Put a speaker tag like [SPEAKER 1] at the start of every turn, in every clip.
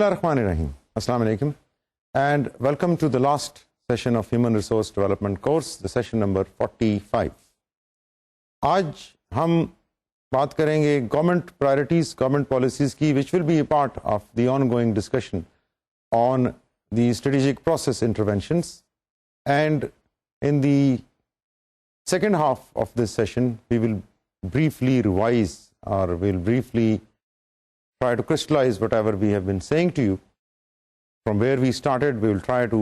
[SPEAKER 1] Bismillahirrahmanirrahim. Assalamu alaikum and welcome to the last session of Human Resource Development course, the session number 45. آج ہم بات کریں گے government priorities, government policies کی, which will be a part of the ongoing discussion on the strategic process interventions. And in the second half of this session, we will briefly revise or we'll briefly try to crystallize whatever we have been saying to you. From where we started, we will try to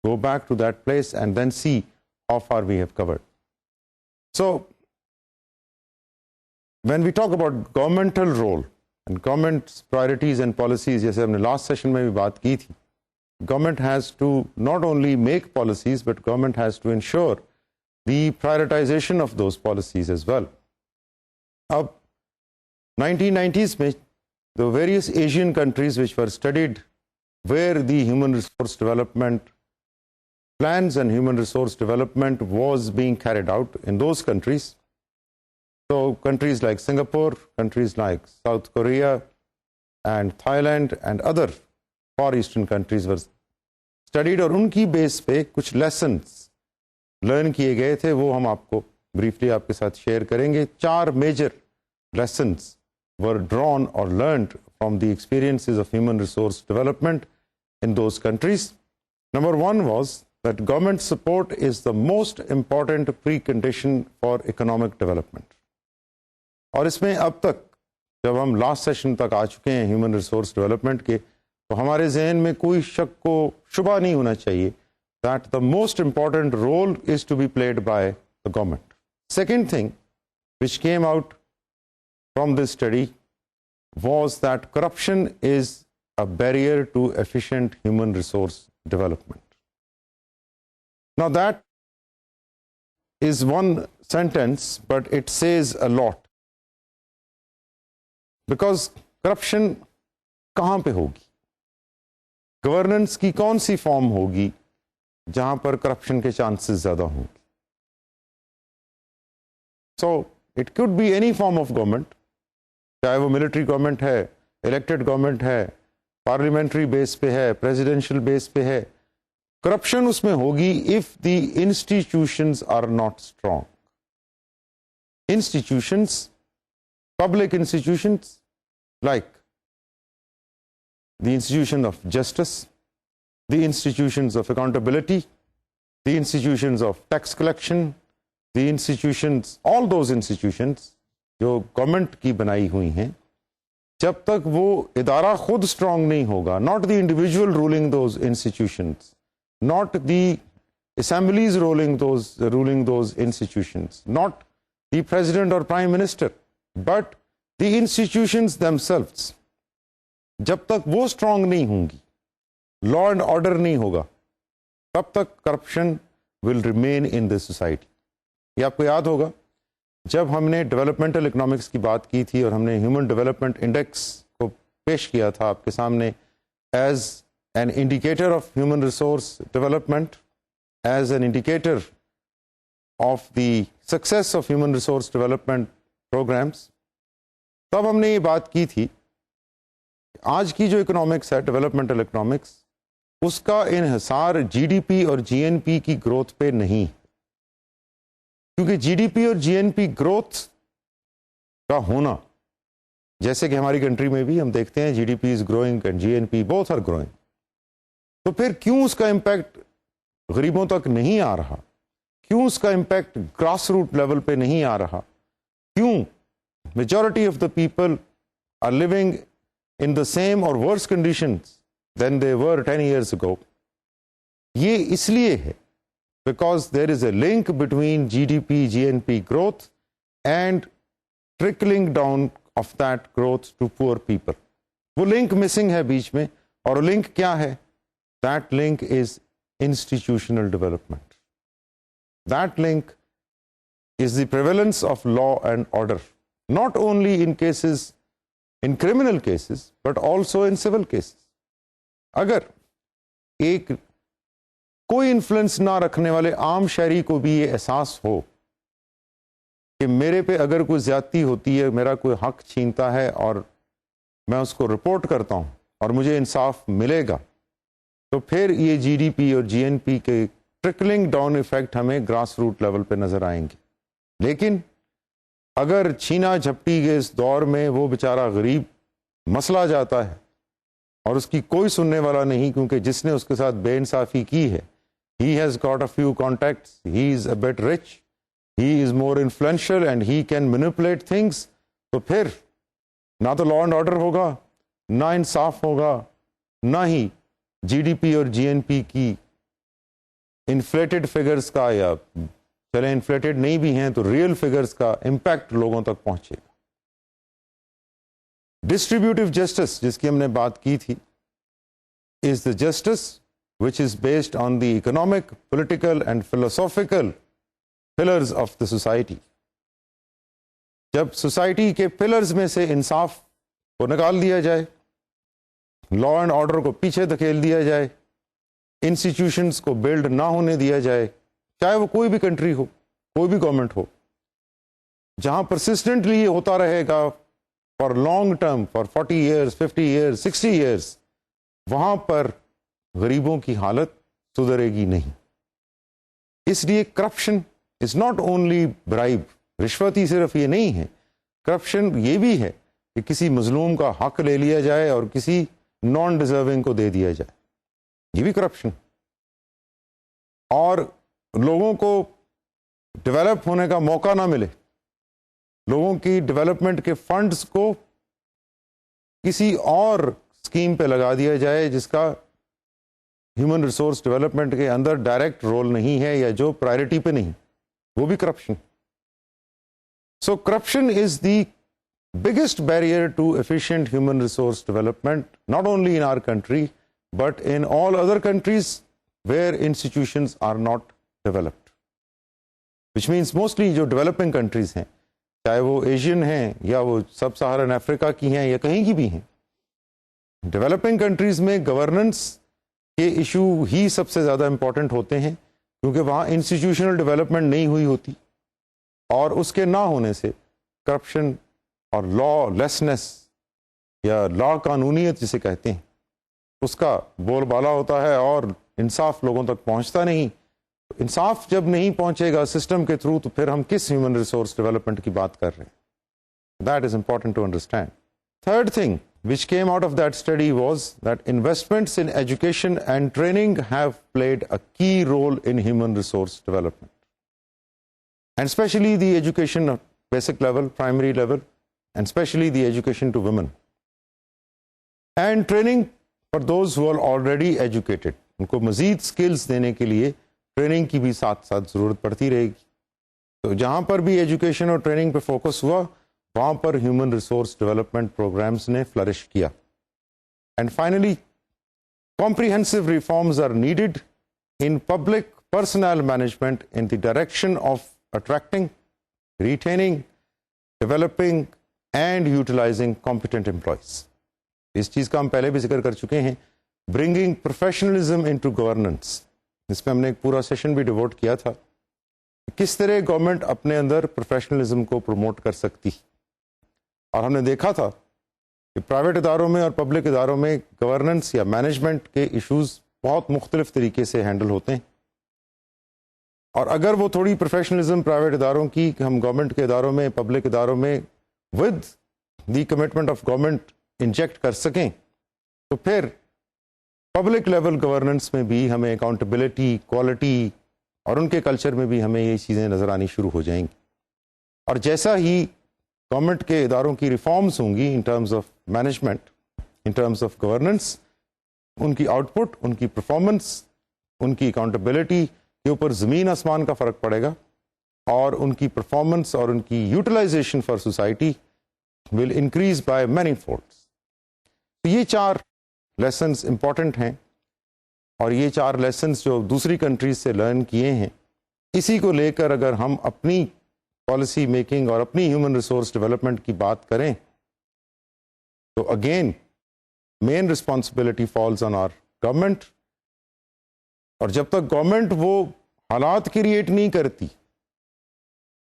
[SPEAKER 1] go back to that place and then see how far we have covered. So, when we talk about governmental role and government's priorities and policies, جیسے ہم نے last session میں بھی بات کی تھی, government has to not only make policies, but government has to ensure the prioritization of those policies as well. اب 1990s میں the various Asian countries which were studied where the human resource development plans and human resource development was being carried out in those countries. So countries like Singapore, countries like South Korea and Thailand and other far eastern countries were studied اور ان کی بیس پہ کچھ lessons learn کیے گئے تھے, وہ ہم آپ کو briefly آپ کے ساتھ شیئر کریں گے. 4 major lessons were drawn or learned from the experiences of human resource development in those countries. Number 1 was that government support is the most important precondition for economic development. اور اس میں اب تک جب ہم لاسٹ سیشن تک آ چکے ہیں human resource development کے, تو ہمارے ذہن میں کوئی شک کو شبہ نہیں ہونا چاہیے that the most important role is to be played by the government. Second thing which came out from this study was that corruption is a barrier to efficient human resource development. Now that is one sentence, but it says a lot. Because corruption کہاں پہ ہوگی, governance کی کون سی form ہوگی جہاں پر corruption کے chances زیادہ ہوں گے. So it could be any form of government, چاہے وہ ملٹری گورنمنٹ ہے, الیکٹڈ گورنمنٹ ہے, پارلیمنٹری بیس پہ ہے, پریزیڈینشیل بیس پہ ہے. کرپشن اس میں ہوگی if the institutions are not strong. Institutions, public institutions like the institution of justice, the institutions of accountability, the institutions of tax collection, the institutions, all those institutions جو government کی بنائی ہوئی ہیں, جب تک وہ ادارہ خود اسٹرانگ نہیں ہوگا, not the individual ruling those institutions, not the assemblies ruling those institutions, not the president or prime minister, but the institutions themselves, جب تک وہ اسٹرانگ نہیں ہوں گی, لا اینڈ آرڈر نہیں ہوگا, تب تک corruption will remain in this society. یہ آپ کو یاد ہوگا جب ہم نے ڈیولپمنٹل اکنامکس کی بات کی تھی اور ہم نے ہیومن ڈیولپمنٹ انڈیکس کو پیش کیا تھا آپ کے سامنے as an indicator of human resource development, as an indicator of the success of human resource development programs. تب ہم نے یہ بات کی تھی آج کی جو اکنامکس ہے ڈیولپمنٹل اکنامکس, اس کا انحصار جی ڈی پی اور جی این پی کی گروتھ پہ نہیں, کیونکہ جی ڈی پی اور جی این پی گروتھ کا ہونا, جیسے کہ ہماری کنٹری میں بھی ہم دیکھتے ہیں G D P is growing and G N P both are growing, تو پھر کیوں اس کا امپیکٹ غریبوں تک نہیں آ رہا, کیوں اس کا امپیکٹ گراس روٹ لیول پہ نہیں آ رہا, کیوں majority of the people are living in the same or worse conditions than they were 10 years ago. یہ اس لیے ہے because there is a link between GDP, GNP growth and trickling down of that growth to poor people. وہ link missing ہے بیچ میں, اور link کیا ہے؟ That link is institutional development. That link is the prevalence of law and order. Not only in criminal cases, but also in civil cases. اگر ایک کوئی influence نہ رکھنے والے عام شہری کو بھی یہ احساس ہو کہ میرے پہ اگر کوئی زیادتی ہوتی ہے, میرا کوئی حق چھینتا ہے اور میں اس کو رپورٹ کرتا ہوں, اور مجھے انصاف ملے گا، تو پھر یہ جی ڈی پی اور جی این پی کے ٹرکلنگ ڈاؤن ایفیکٹ ہمیں گراس روٹ لیول پہ نظر آئیں گے. لیکن اگر چھینا جھپٹی کے اس دور میں وہ بیچارہ غریب مسئلہ جاتا ہے اور اس کی کوئی سننے والا نہیں، کیونکہ جس نے اس کے ساتھ بے انصافی کی ہے he has got a few contacts, he is a bit rich, he is more influential and he can manipulate things، تو پھر نہ تو لا اینڈ آرڈر ہوگا، نہ انصاف ہوگا، نہ ہی جی ڈی پی اور جی این پی کی انفلیٹڈ فگرز کا، یا چلیں انفلیٹڈ نہیں بھی ہیں تو ریئل فگرز کا امپیکٹ لوگوں تک پہنچے گا. ڈسٹریبیوٹیو جسٹس جس کی ہم نے بات کی تھی is the justice which is based on the economic, political and philosophical pillars of the society. جب سوسائٹی کے پلرز میں سے انصاف کو نکال دیا جائے، لا اینڈ آرڈر کو پیچھے دھکیل دیا جائے، انسٹیٹیوشنز کو بلڈ نہ ہونے دیا جائے، چاہے وہ کوئی بھی کنٹری ہو، کوئی بھی گورنمنٹ ہو، جہاں پرسسٹنٹلی یہ ہوتا رہے گا for long term, for 40 years, 50 years, 60 years, وہاں پر غریبوں کی حالت سدھرے گی نہیں. اس لیے corruption is not only bribe, رشوت ہی صرف یہ نہیں ہے، کرپشن یہ بھی ہے کہ کسی مظلوم کا حق لے لیا جائے اور کسی نان ڈیزرونگ کو دے دیا جائے، یہ بھی کرپشن. اور لوگوں کو ڈیولپ ہونے کا موقع نہ ملے، لوگوں کی ڈیولپمنٹ کے فنڈز کو کسی اور اسکیم پہ لگا دیا جائے جس کا ہیومن ریسورس ڈیولپمنٹ کے اندر ڈائریکٹ رول نہیں ہے یا جو پرائرٹی پہ نہیں، وہ بھی corruption. So corruption is the biggest barrier to efficient human resource development, not only in our country but in all other countries where institutions are not developed, which means mostly جو developing countries ہیں، چاہے وہ Asian ہیں یا وہ سب سہارن افریقہ کی ہیں یا کہیں کی بھی ہیں، ڈیولپنگ کنٹریز میں گورننس کے ایشو ہی سب سے زیادہ امپورٹنٹ ہوتے ہیں، کیونکہ وہاں انسٹیٹیوشنل ڈیولپمنٹ نہیں ہوئی ہوتی، اور اس کے نہ ہونے سے کرپشن اور لا لیسنس یا لا قانونیت جسے کہتے ہیں اس کا بول بالا ہوتا ہے اور انصاف لوگوں تک پہنچتا نہیں. انصاف جب نہیں پہنچے گا سسٹم کے تھرو تو پھر ہم کس ہیومن ریسورس ڈیولپمنٹ کی بات کر رہے ہیں. That is important to understand. Third thing which came out of that study was that investments in education and training have played a key role in human resource development, and especially the education of basic level, primary level, and especially the education to women, and training for those who are already educated. ان کو مزید skills دینے کے لیے training کی بھی ساتھ ساتھ ضرورت پڑتی رہے گی. تو جہاں پر بھی ایجوکیشن اور ٹریننگ پہ فوکس ہوا وہاں پر ہیومن ریسورس ڈیولپمنٹ پروگرامز نے فلرش کیا. And finally comprehensive reforms are needed in public personnel management in the direction of attracting, retaining, developing and utilizing competent employees. اس چیز کا ہم پہلے بھی ذکر کر چکے ہیں. Bringing professionalism into governance. اس پہ ہم نے ایک پورا سیشن بھی ڈیووٹ کیا تھا. کس طرح گورنمنٹ اپنے اندر پروفیشنلزم کو پروموٹ کر سکتی، اور ہم نے دیکھا تھا کہ پرائیویٹ اداروں میں اور پبلک اداروں میں گورننس یا مینجمنٹ کے ایشوز بہت مختلف طریقے سے ہینڈل ہوتے ہیں. اور اگر وہ تھوڑی پروفیشنلزم پرائیویٹ اداروں کی ہم گورنمنٹ کے اداروں میں، پبلک اداروں میں with the commitment of government inject کر سکیں تو پھر پبلک لیول گورننس میں بھی ہمیں اکاؤنٹیبلٹی، کوالٹی اور ان کے کلچر میں بھی ہمیں یہ چیزیں نظر آنی شروع ہو جائیں گی. اور جیسا ہی گورنمنٹ کے اداروں کی ریفارمز ہوں گی in terms of management, in terms of governance, ان کی آؤٹ پٹ، ان کی پرفارمنس، ان کی اکاؤنٹیبلٹی کے اوپر زمین آسمان کا فرق پڑے گا، اور ان کی پرفارمنس اور ان کی utilization for society will increase by many folds. یہ 4 لیسنس امپورٹنٹ ہیں، اور یہ 4 لیسنس جو دوسری کنٹریز سے لرن کیے ہیں، اسی کو لے کر اگر ہم اپنی پالیسی میکنگ اور اپنی ہیومن ریسورس ڈیولپمنٹ کی بات کریں تو again main responsibility falls on our government. اور جب تک گورنمنٹ وہ حالات کریٹ نہیں کرتی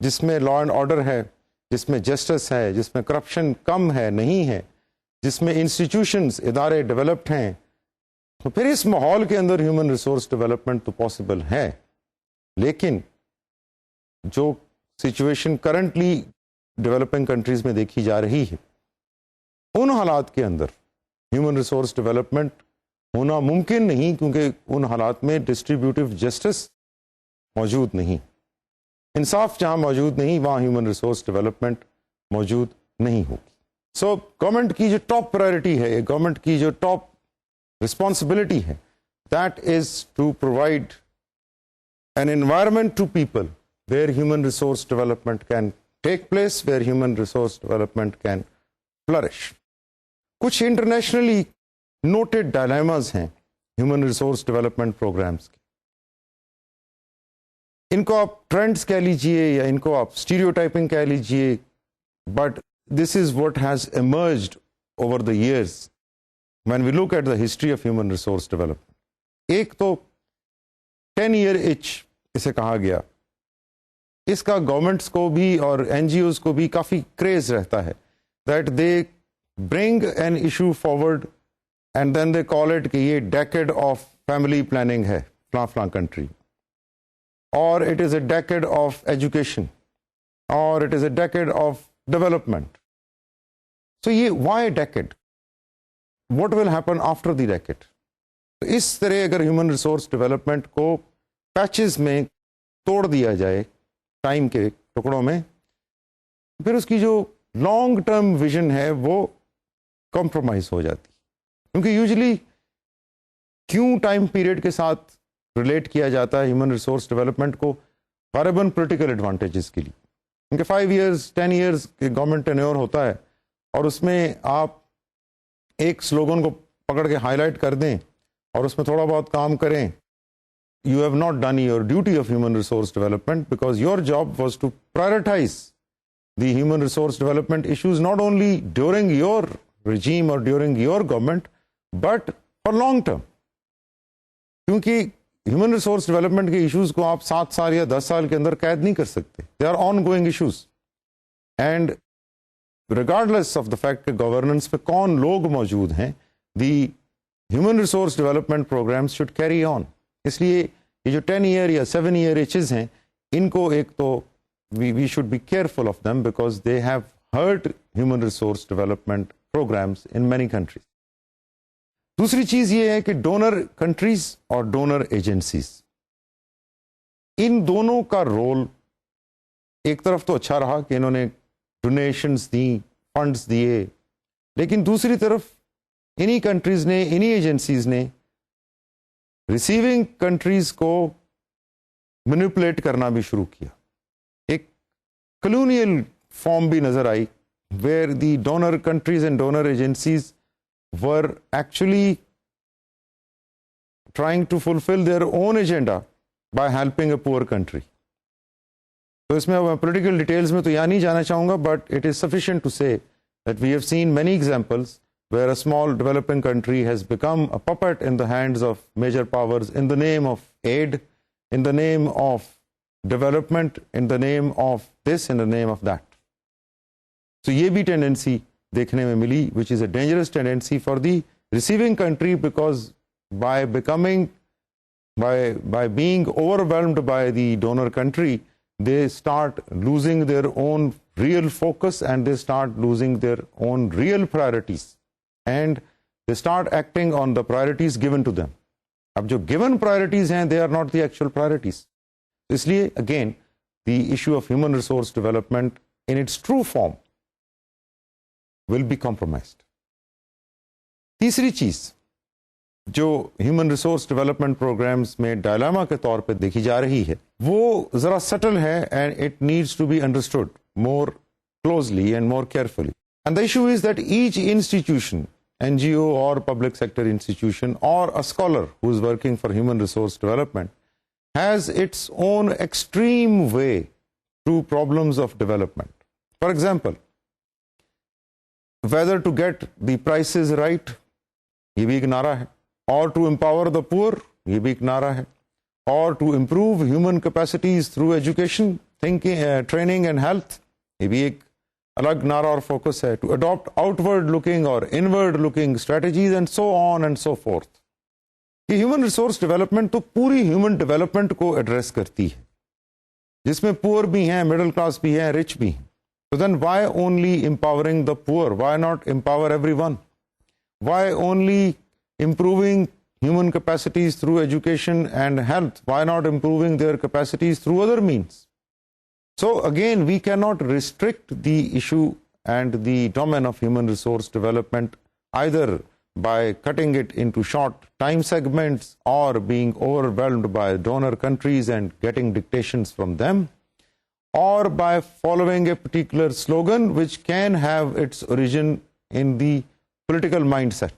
[SPEAKER 1] جس میں لا اینڈ آرڈر ہے، جس میں جسٹس ہے، جس میں کرپشن کم ہے، نہیں ہے، جس میں انسٹیٹیوشنز ادارے ڈیولپڈ ہیں، تو پھر اس ماحول کے اندر ہیومن ریسورس ڈیولپمنٹ تو پاسبل ہے. لیکن جو سچویشن کرنٹلی ڈیولپنگ کنٹریز میں دیکھی جا رہی ہے، ان حالات کے اندر ہیومن ریسورس ڈیولپمنٹ ہونا ممکن نہیں، کیونکہ ان حالات میں ڈسٹریبیوٹیو جسٹس موجود نہیں. انصاف جہاں موجود نہیں، وہاں ہیومن ریسورس ڈیولپمنٹ موجود نہیں ہوگی. سو گورنمنٹ کی جو ٹاپ پرائرٹی ہے، گورنمنٹ کی جو ٹاپ responsibility ہے، that is to provide an environment to people where human resource development can take place, where human resource development can flourish. کچھ انٹرنیشنلی نوٹڈ ڈائلیماز ہیں ہیومن ریسورس ڈیولپمنٹ پروگرامس کے. ان کو آپ trends کہہ لیجئے یا ان کو آپ اسٹیریوٹائپنگ کہہ لیجئے، but this is what has emerged over the years when we look at the history of human resource development. ایک تو 10-year itch اسے کہا گیا، اس کا گورنمنٹس کو بھی اور این جی اوز کو بھی کافی کریز رہتا ہے that they bring an issue forward and then they call it کہ یہ decade of family planning ہے فلاں فلاں کنٹری، اور it is a decade of education اور it is a decade of development. So یہ why decade? What will happen after the decade? تو اس طرح اگر ہیومن ریسورس ڈیولپمنٹ کو پیچز میں توڑ دیا جائے ٹائم کے ٹکڑوں میں، پھر اس کی جو لانگ ٹرم ویژن ہے وہ کمپرومائز ہو جاتی. کیونکہ یوزلی کیوں ٹائم پیریڈ کے ساتھ ریلیٹ کیا جاتا ہے ہیومن ریسورس ڈیولپمنٹ کو؟ غالباً پولیٹیکل ایڈوانٹیجز کے لیے. کیونکہ 5 years 10 years کے گورنمنٹ ٹینیور ہوتا ہے، اور اس میں آپ ایک سلوگن کو پکڑ کے ہائی لائٹ کر دیں اور اس میں تھوڑا بہت کام کریں. You have not done your duty of human resource development because your job was to prioritize the human resource development issues not only during your regime or during your government, but for long term. کیونکہ human resource development کے issues کو آپ 7 سال یا 10 سال کے اندر قید نہیں کر سکتے. They are ongoing issues, and regardless of the fact کہ گورننس پہ کون لوگ موجود ہیں، the human resource development programmes should carry on. اس لیے یہ جو 10 year یا 7 year ایچز ہیں، ان کو ایک تو we should be careful of them because they have hurt human resource development programs in many countries. دوسری چیز یہ ہے کہ ڈونر کنٹریز اور ڈونر ایجنسیز، ان دونوں کا رول ایک طرف تو اچھا رہا کہ انہوں نے ڈونیشنز دیں، فنڈز دیے، لیکن دوسری طرف انہی کنٹریز نے، انہی ایجنسیز نے ریسیونگ کنٹریز کو مینیپولیٹ کرنا بھی شروع کیا. ایک کلونیل فارم بھی نظر آئی where the donor countries and donor agencies were actually trying to fulfill their own agenda by helping a poor country. تو اس میں political details میں تو یہاں نہیں جانا چاہوں گا, but it is sufficient to say that we have seen many examples where a small developing country has become a puppet in the hands of major powers in the name of aid, in the name of development, in the name of this, in the name of that. So یہ بھی tendency دیکھنے میں ملی which is a dangerous tendency for the receiving country because by being overwhelmed by the donor country, they start losing their own real focus and they start losing their own real priorities and they start acting on the priorities given to them. اب جو given priorities ہیں they are not the actual priorities. اس لیے again the issue of human resource development in its true form will be compromised. تیسری چیز جو human resource development programs میں dilemma کے طور پہ دیکھی جا رہی ہے وہ ذرا سٹل ہے and it needs to be understood more closely and more carefully. And the issue is that each institution, NGO or public sector institution or a scholar who is working for human resource development has its own extreme way to problems of development. For example, whether to get the prices right, یہ بھی ایک نعرہ ہے, or to empower the poor, یہ بھی ایک نعرہ ہے, or to improve human capacities through education, thinking, training and health, یہ بھی ایک الگ نعرہ اور فوکس ہے, to adapt outward looking اور inward looking strategies and so on and so forth. یہ ہیومن ریسورس ڈیولپمنٹ تو پوری ہیومن ڈیولپمنٹ کو ایڈریس کرتی ہے, جس میں پور بھی ہیں, مڈل کلاس بھی ہیں, رچ بھی ہیں. So then why only empowering the poor? Why not empower everyone? Why only improving human capacities through education and health? Why not improving their capacities through other means? So again, we cannot restrict the issue and the domain of human resource development either by cutting it into short time segments or being overwhelmed by donor countries and getting dictations from them, or by following a particular slogan which can have its origin in the political mindset.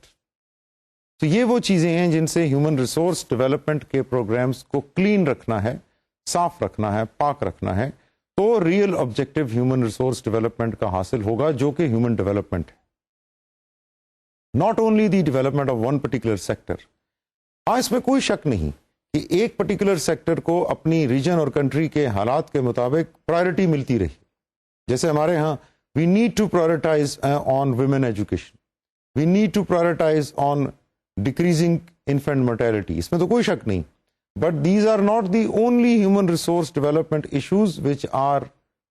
[SPEAKER 1] تو یہ وہ چیزیں ہیں جن سے human resource development کے programmes کو clean رکھنا ہے, صاف رکھنا ہے, پاک رکھنا ہے, تو real objective human resource development کا حاصل ہوگا, جو کہ ہیومن ڈیولپمنٹ ہے, not only the development of one particular sector. ہاں, اس میں کوئی شک نہیں کہ ایک پرٹیکولر سیکٹر کو اپنی ریجن اور کنٹری کے حالات کے مطابق پرائرٹی ملتی رہی. جیسے ہمارے ہاں we need to prioritize on women education, we need to prioritize on decreasing infant mortality, اس میں تو کوئی شک نہیں. But these are not the only human resource development issues which are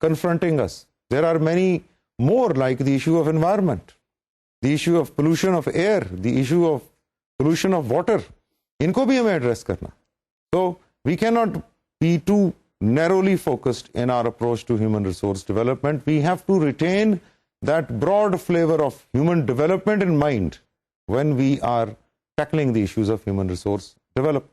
[SPEAKER 1] confronting us. There are many more, like the issue of environment, the issue of pollution of air, the issue of pollution of water. ان کو بھی ہمیں address کرنا. So we cannot be too narrowly focused in our approach to human resource development. We have to retain that broad flavor of human development in mind when we are tackling the issues of human resource development.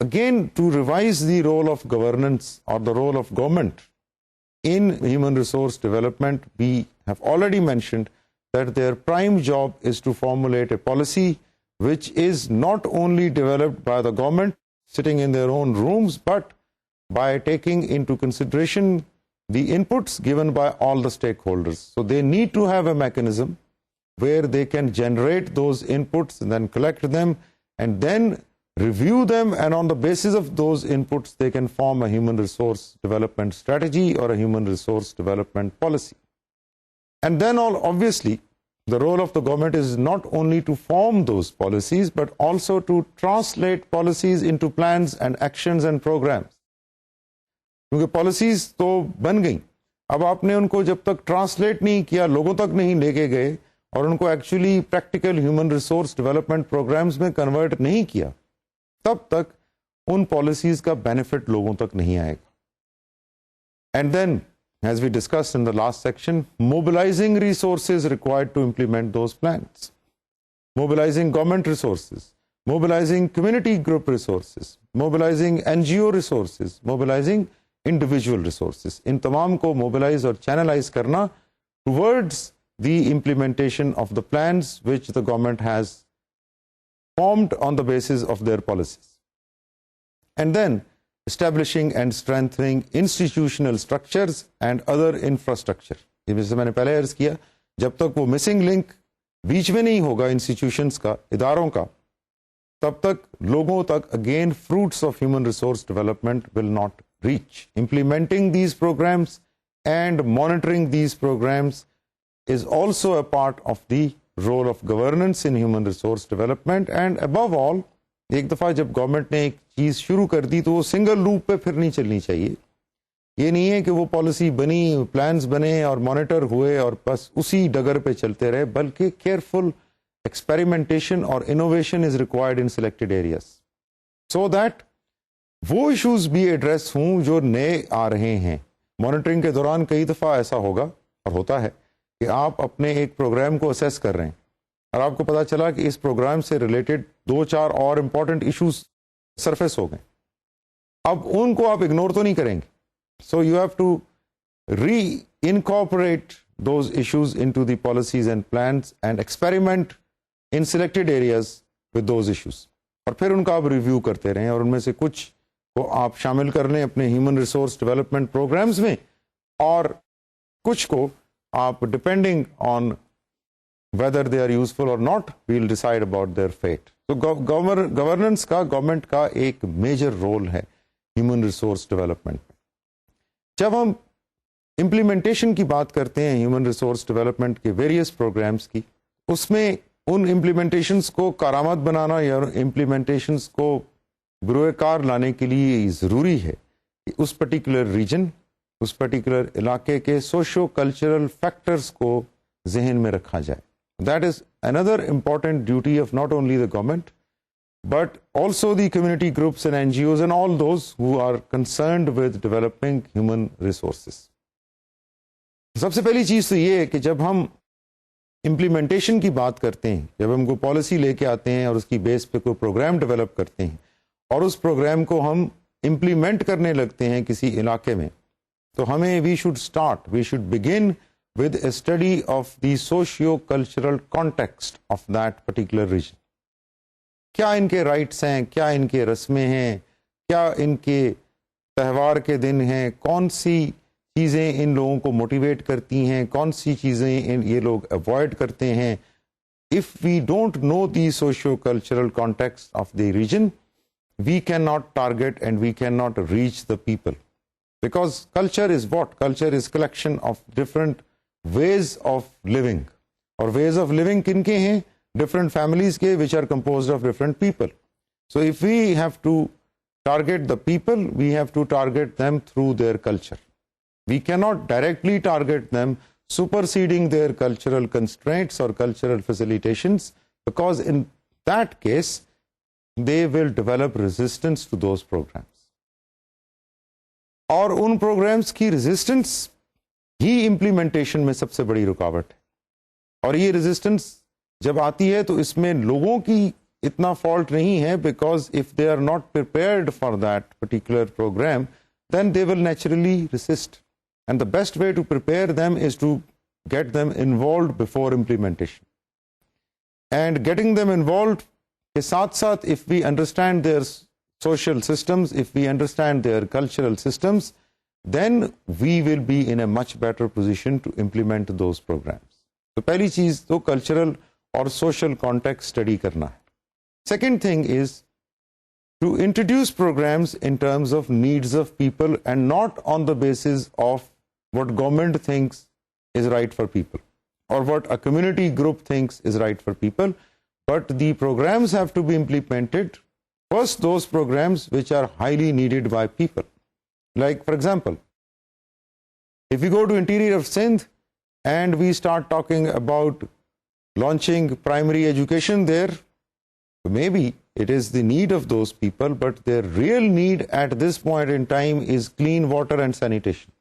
[SPEAKER 1] again, to revise the role of governance or the role of government in human resource development, we have already mentioned that their prime job is to formulate a policy which is not only developed by the government sitting in their own rooms, but by taking into consideration the inputs given by all the stakeholders. So they need to have a mechanism where they can generate those inputs and then collect them and then review them, and on the basis of those inputs they can form a human resource development strategy or a human resource development policy. And then obviously the role of the government is not only to form those policies but also to translate policies into plans and actions and programs. کیونکہ policies تو بن گئیں, اب آپ نے ان کو جب تک translate نہیں کیا, لوگوں تک نہیں لے کے گئے اور ان کو actually practical human resource development programs میں کنورٹ نہیں کیا, تب تک ان پالیسیز کا بینیفٹ لوگوں تک نہیں آئے گا. And then as we discussed in the last section, mobilising resources required to implement those plans, mobilising government resources, mobilising community group resources, mobilising NGO resources, mobilising individual resources, ان تمام کو mobilise اور channelise کرنا towards the implementation of the plans which the government has formed on the basis of their policies. And then establishing and strengthening institutional structures and other infrastructure. جیسے میں نے پہلے عرض کیا, جب تک وہ مسنگ لنک بیچ میں نہیں ہوگا انسٹیٹیوشنس کا, اداروں کا, تب تک لوگوں تک again fruits of human resource development will not reach. Implementing these programs and monitoring these programs is also a part of the role of governance in human resource development. And above all, ایک دفعہ جب government نے ایک چیز شروع کر دی تو وہ سنگل لوپ پہ پھر نہیں چلنی چاہیے. یہ نہیں ہے کہ وہ پالیسی بنی, پلانز بنے اور مانیٹر ہوئے اور بس اسی ڈگر پہ چلتے رہے, بلکہ کیئرفل ایکسپیریمنٹیشن اور innovation is required in selected areas, so that وہ ایشوز بھی ایڈریس ہوں جو نئے آ رہے ہیں. مانیٹرنگ کے دوران کئی دفعہ ایسا ہوگا اور ہوتا ہے کہ آپ اپنے ایک پروگرام کو اسیس کر رہے ہیں اور آپ کو پتا چلا کہ اس پروگرام سے ریلیٹڈ 2-4 اور امپورٹنٹ ایشوز سرفیس ہو گئے. اب ان کو آپ اگنور تو نہیں کریں گے, so you have to reincorporate those issues into the policies and plans and experiment in selected areas with those issues, اور پھر ان کا آپ ریویو کرتے رہیں اور ان میں سے کچھ کو آپ شامل کر لیں اپنے ہیومن ریسورس ڈیولپمنٹ پروگرامز میں, اور کچھ کو آپ depending on whether they are useful or not, we'll decide about their fate. So governance کا, گورنمنٹ کا ایک میجر رول ہے ہیومن ریسورس ڈیولپمنٹ میں. جب ہم امپلیمنٹیشن کی بات کرتے ہیں ہیومن ریسورس ڈیولپمنٹ کے ویریس پروگرامز کی، اس میں ان امپلیمنٹیشنز کو کارآمد بنانا یا امپلیمنٹیشنز کو بروئے کار لانے کے لیے یہ ضروری ہے کہ اس پرٹیکولر ریجن، اس پرٹیکولر علاقے کے سوشو کلچرل فیکٹرز کو ذہن میں رکھا جائے. That is another important duty of not only the government but also the community groups and NGOs and all those who are concerned with developing human resources. سب سے پہلی چیز تو یہ ہے کہ جب ہم امپلیمنٹیشن کی بات کرتے ہیں، جب ہم کوئی پالیسی لے کے آتے ہیں اور اس کی بیس پہ کوئی پروگرام ڈیولپ کرتے ہیں اور اس پروگرام کو ہم امپلیمنٹ کرنے لگتے ہیں کسی علاقے میں، تو ہمیں we should begin with a study of the socio-cultural context of that particular region. کیا ان کے رائٹس ہیں، کیا ان کے رسمیں ہیں، کیا ان کے تہوار کے دن ہیں، کون سی چیزیں ان لوگوں کو موٹیویٹ کرتی ہیں، کون سی چیزیں یہ لوگ اوائڈ کرتے ہیں. If we don't know the socio-cultural context of the region, we cannot target and we cannot reach the people. Because culture is what? Culture is collection of different ways of living. اور ways of living کن کے ہیں؟ different families کے which are composed of different people. So if we have to target the people, we have to target them through their culture. We cannot directly target them superseding their cultural constraints or cultural facilitations, because in that case they will develop resistance to those programs. اور ان programmes کی resistance ہی implementation میں سب سے بڑی رکاوٹ ہے. اور یہ resistance جب آتی ہے تو اس میں لوگوں کی اتنا فالٹ نہیں ہے، because if they are not prepared for that particular program then they will naturally resist. And the best way to prepare them is to get them involved before implementation. And getting them involved کے ساتھ ساتھ if we understand their social systems, if we understand their cultural systems, then we will be in a much better position to implement those programs. So پہلی چیز تو cultural اور social context study کرنا ہے. Second thing is to introduce programs in terms of needs of people and not on the basis of what government thinks is right for people or what a community group thinks is right for people, but the programs have to be implemented first, those programs which are highly needed by people. Like, for example, if we go to interior of Sindh and we start talking about launching primary education there, maybe it is the need of those people, but their real need at this point in time is clean water and sanitation.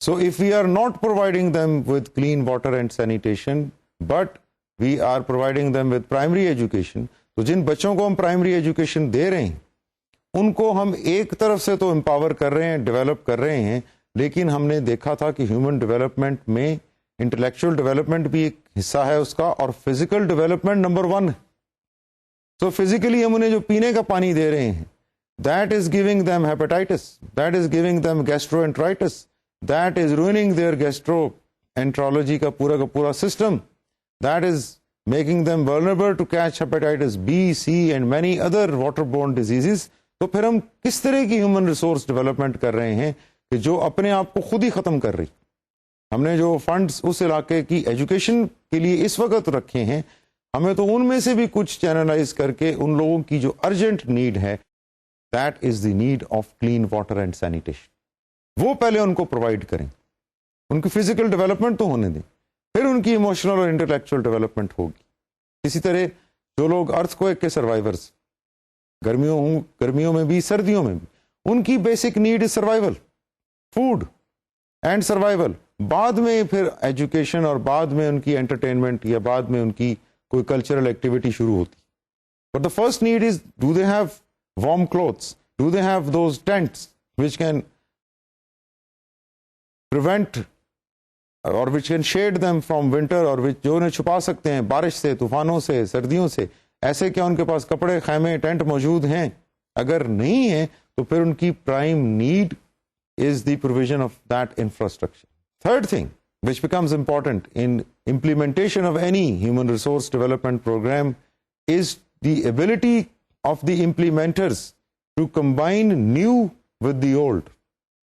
[SPEAKER 1] So if we are not providing them with clean water and sanitation, but we are providing them with primary education, تو جن بچوں کو ہم primary education دے رہے ہیں ان کو ہم ایک طرف سے تو امپاور کر رہے ہیں، ڈیولپ کر رہے ہیں، لیکن ہم نے دیکھا تھا کہ ہیومن ڈیولپمنٹ میں انٹلیکچوئل ڈیولپمنٹ بھی ایک حصہ ہے اس کا، اور فزیکل ڈیولپمنٹ نمبر 1 ہے. تو فزیکلی ہم انہیں جو پینے کا پانی دے رہے ہیں that is giving them hepatitis, that is giving them gastroenteritis, that is ruining their gastroenterology کا پورا system, that is making them vulnerable to catch hepatitis B, C and many other waterborne diseases. تو پھر ہم کس طرح کی human resource development کر رہے ہیں کہ جو اپنے آپ کو خود ہی ختم کر رہی. ہم نے جو فنڈز اس علاقے کی ایجوکیشن کے لیے اس وقت رکھے ہیں، ہمیں تو ان میں سے بھی کچھ چینلائز کر کے ان لوگوں کی جو ارجنٹ نیڈ ہے، that is the need of clean water and sanitation, وہ پہلے ان کو پرووائڈ کریں. ان کی فزیکل ڈیولپمنٹ تو ہونے دیں، پھر ان کی ایموشنل اور انٹلیکچوئل ڈیولپمنٹ ہوگی. اسی طرح جو لوگ ارتھ کویک کے سروائیورز، گرمیوں میں بھی سردیوں میں بھی، ان کی basic need is survival, food and survival. بعد میں پھر ایجوکیشن اور بعد میں ان کی انٹرٹینمنٹ یا بعد میں ان کی کوئی کلچرل ایکٹیویٹی شروع ہوتی. But the first need is do they have warm clothes, do they have those tents which can prevent or which can shade them from winter, اور جو انہیں چھپا سکتے ہیں بارش سے، طوفانوں سے، سردیوں سے. ایسے کیا ان کے پاس کپڑے، خیمے، ٹینٹ موجود ہیں؟ اگر نہیں ہیں تو پھر ان کی prime need is the provision of that infrastructure. Third thing which becomes important in implementation of any human resource development program is the ability of the implementers to combine new with the old,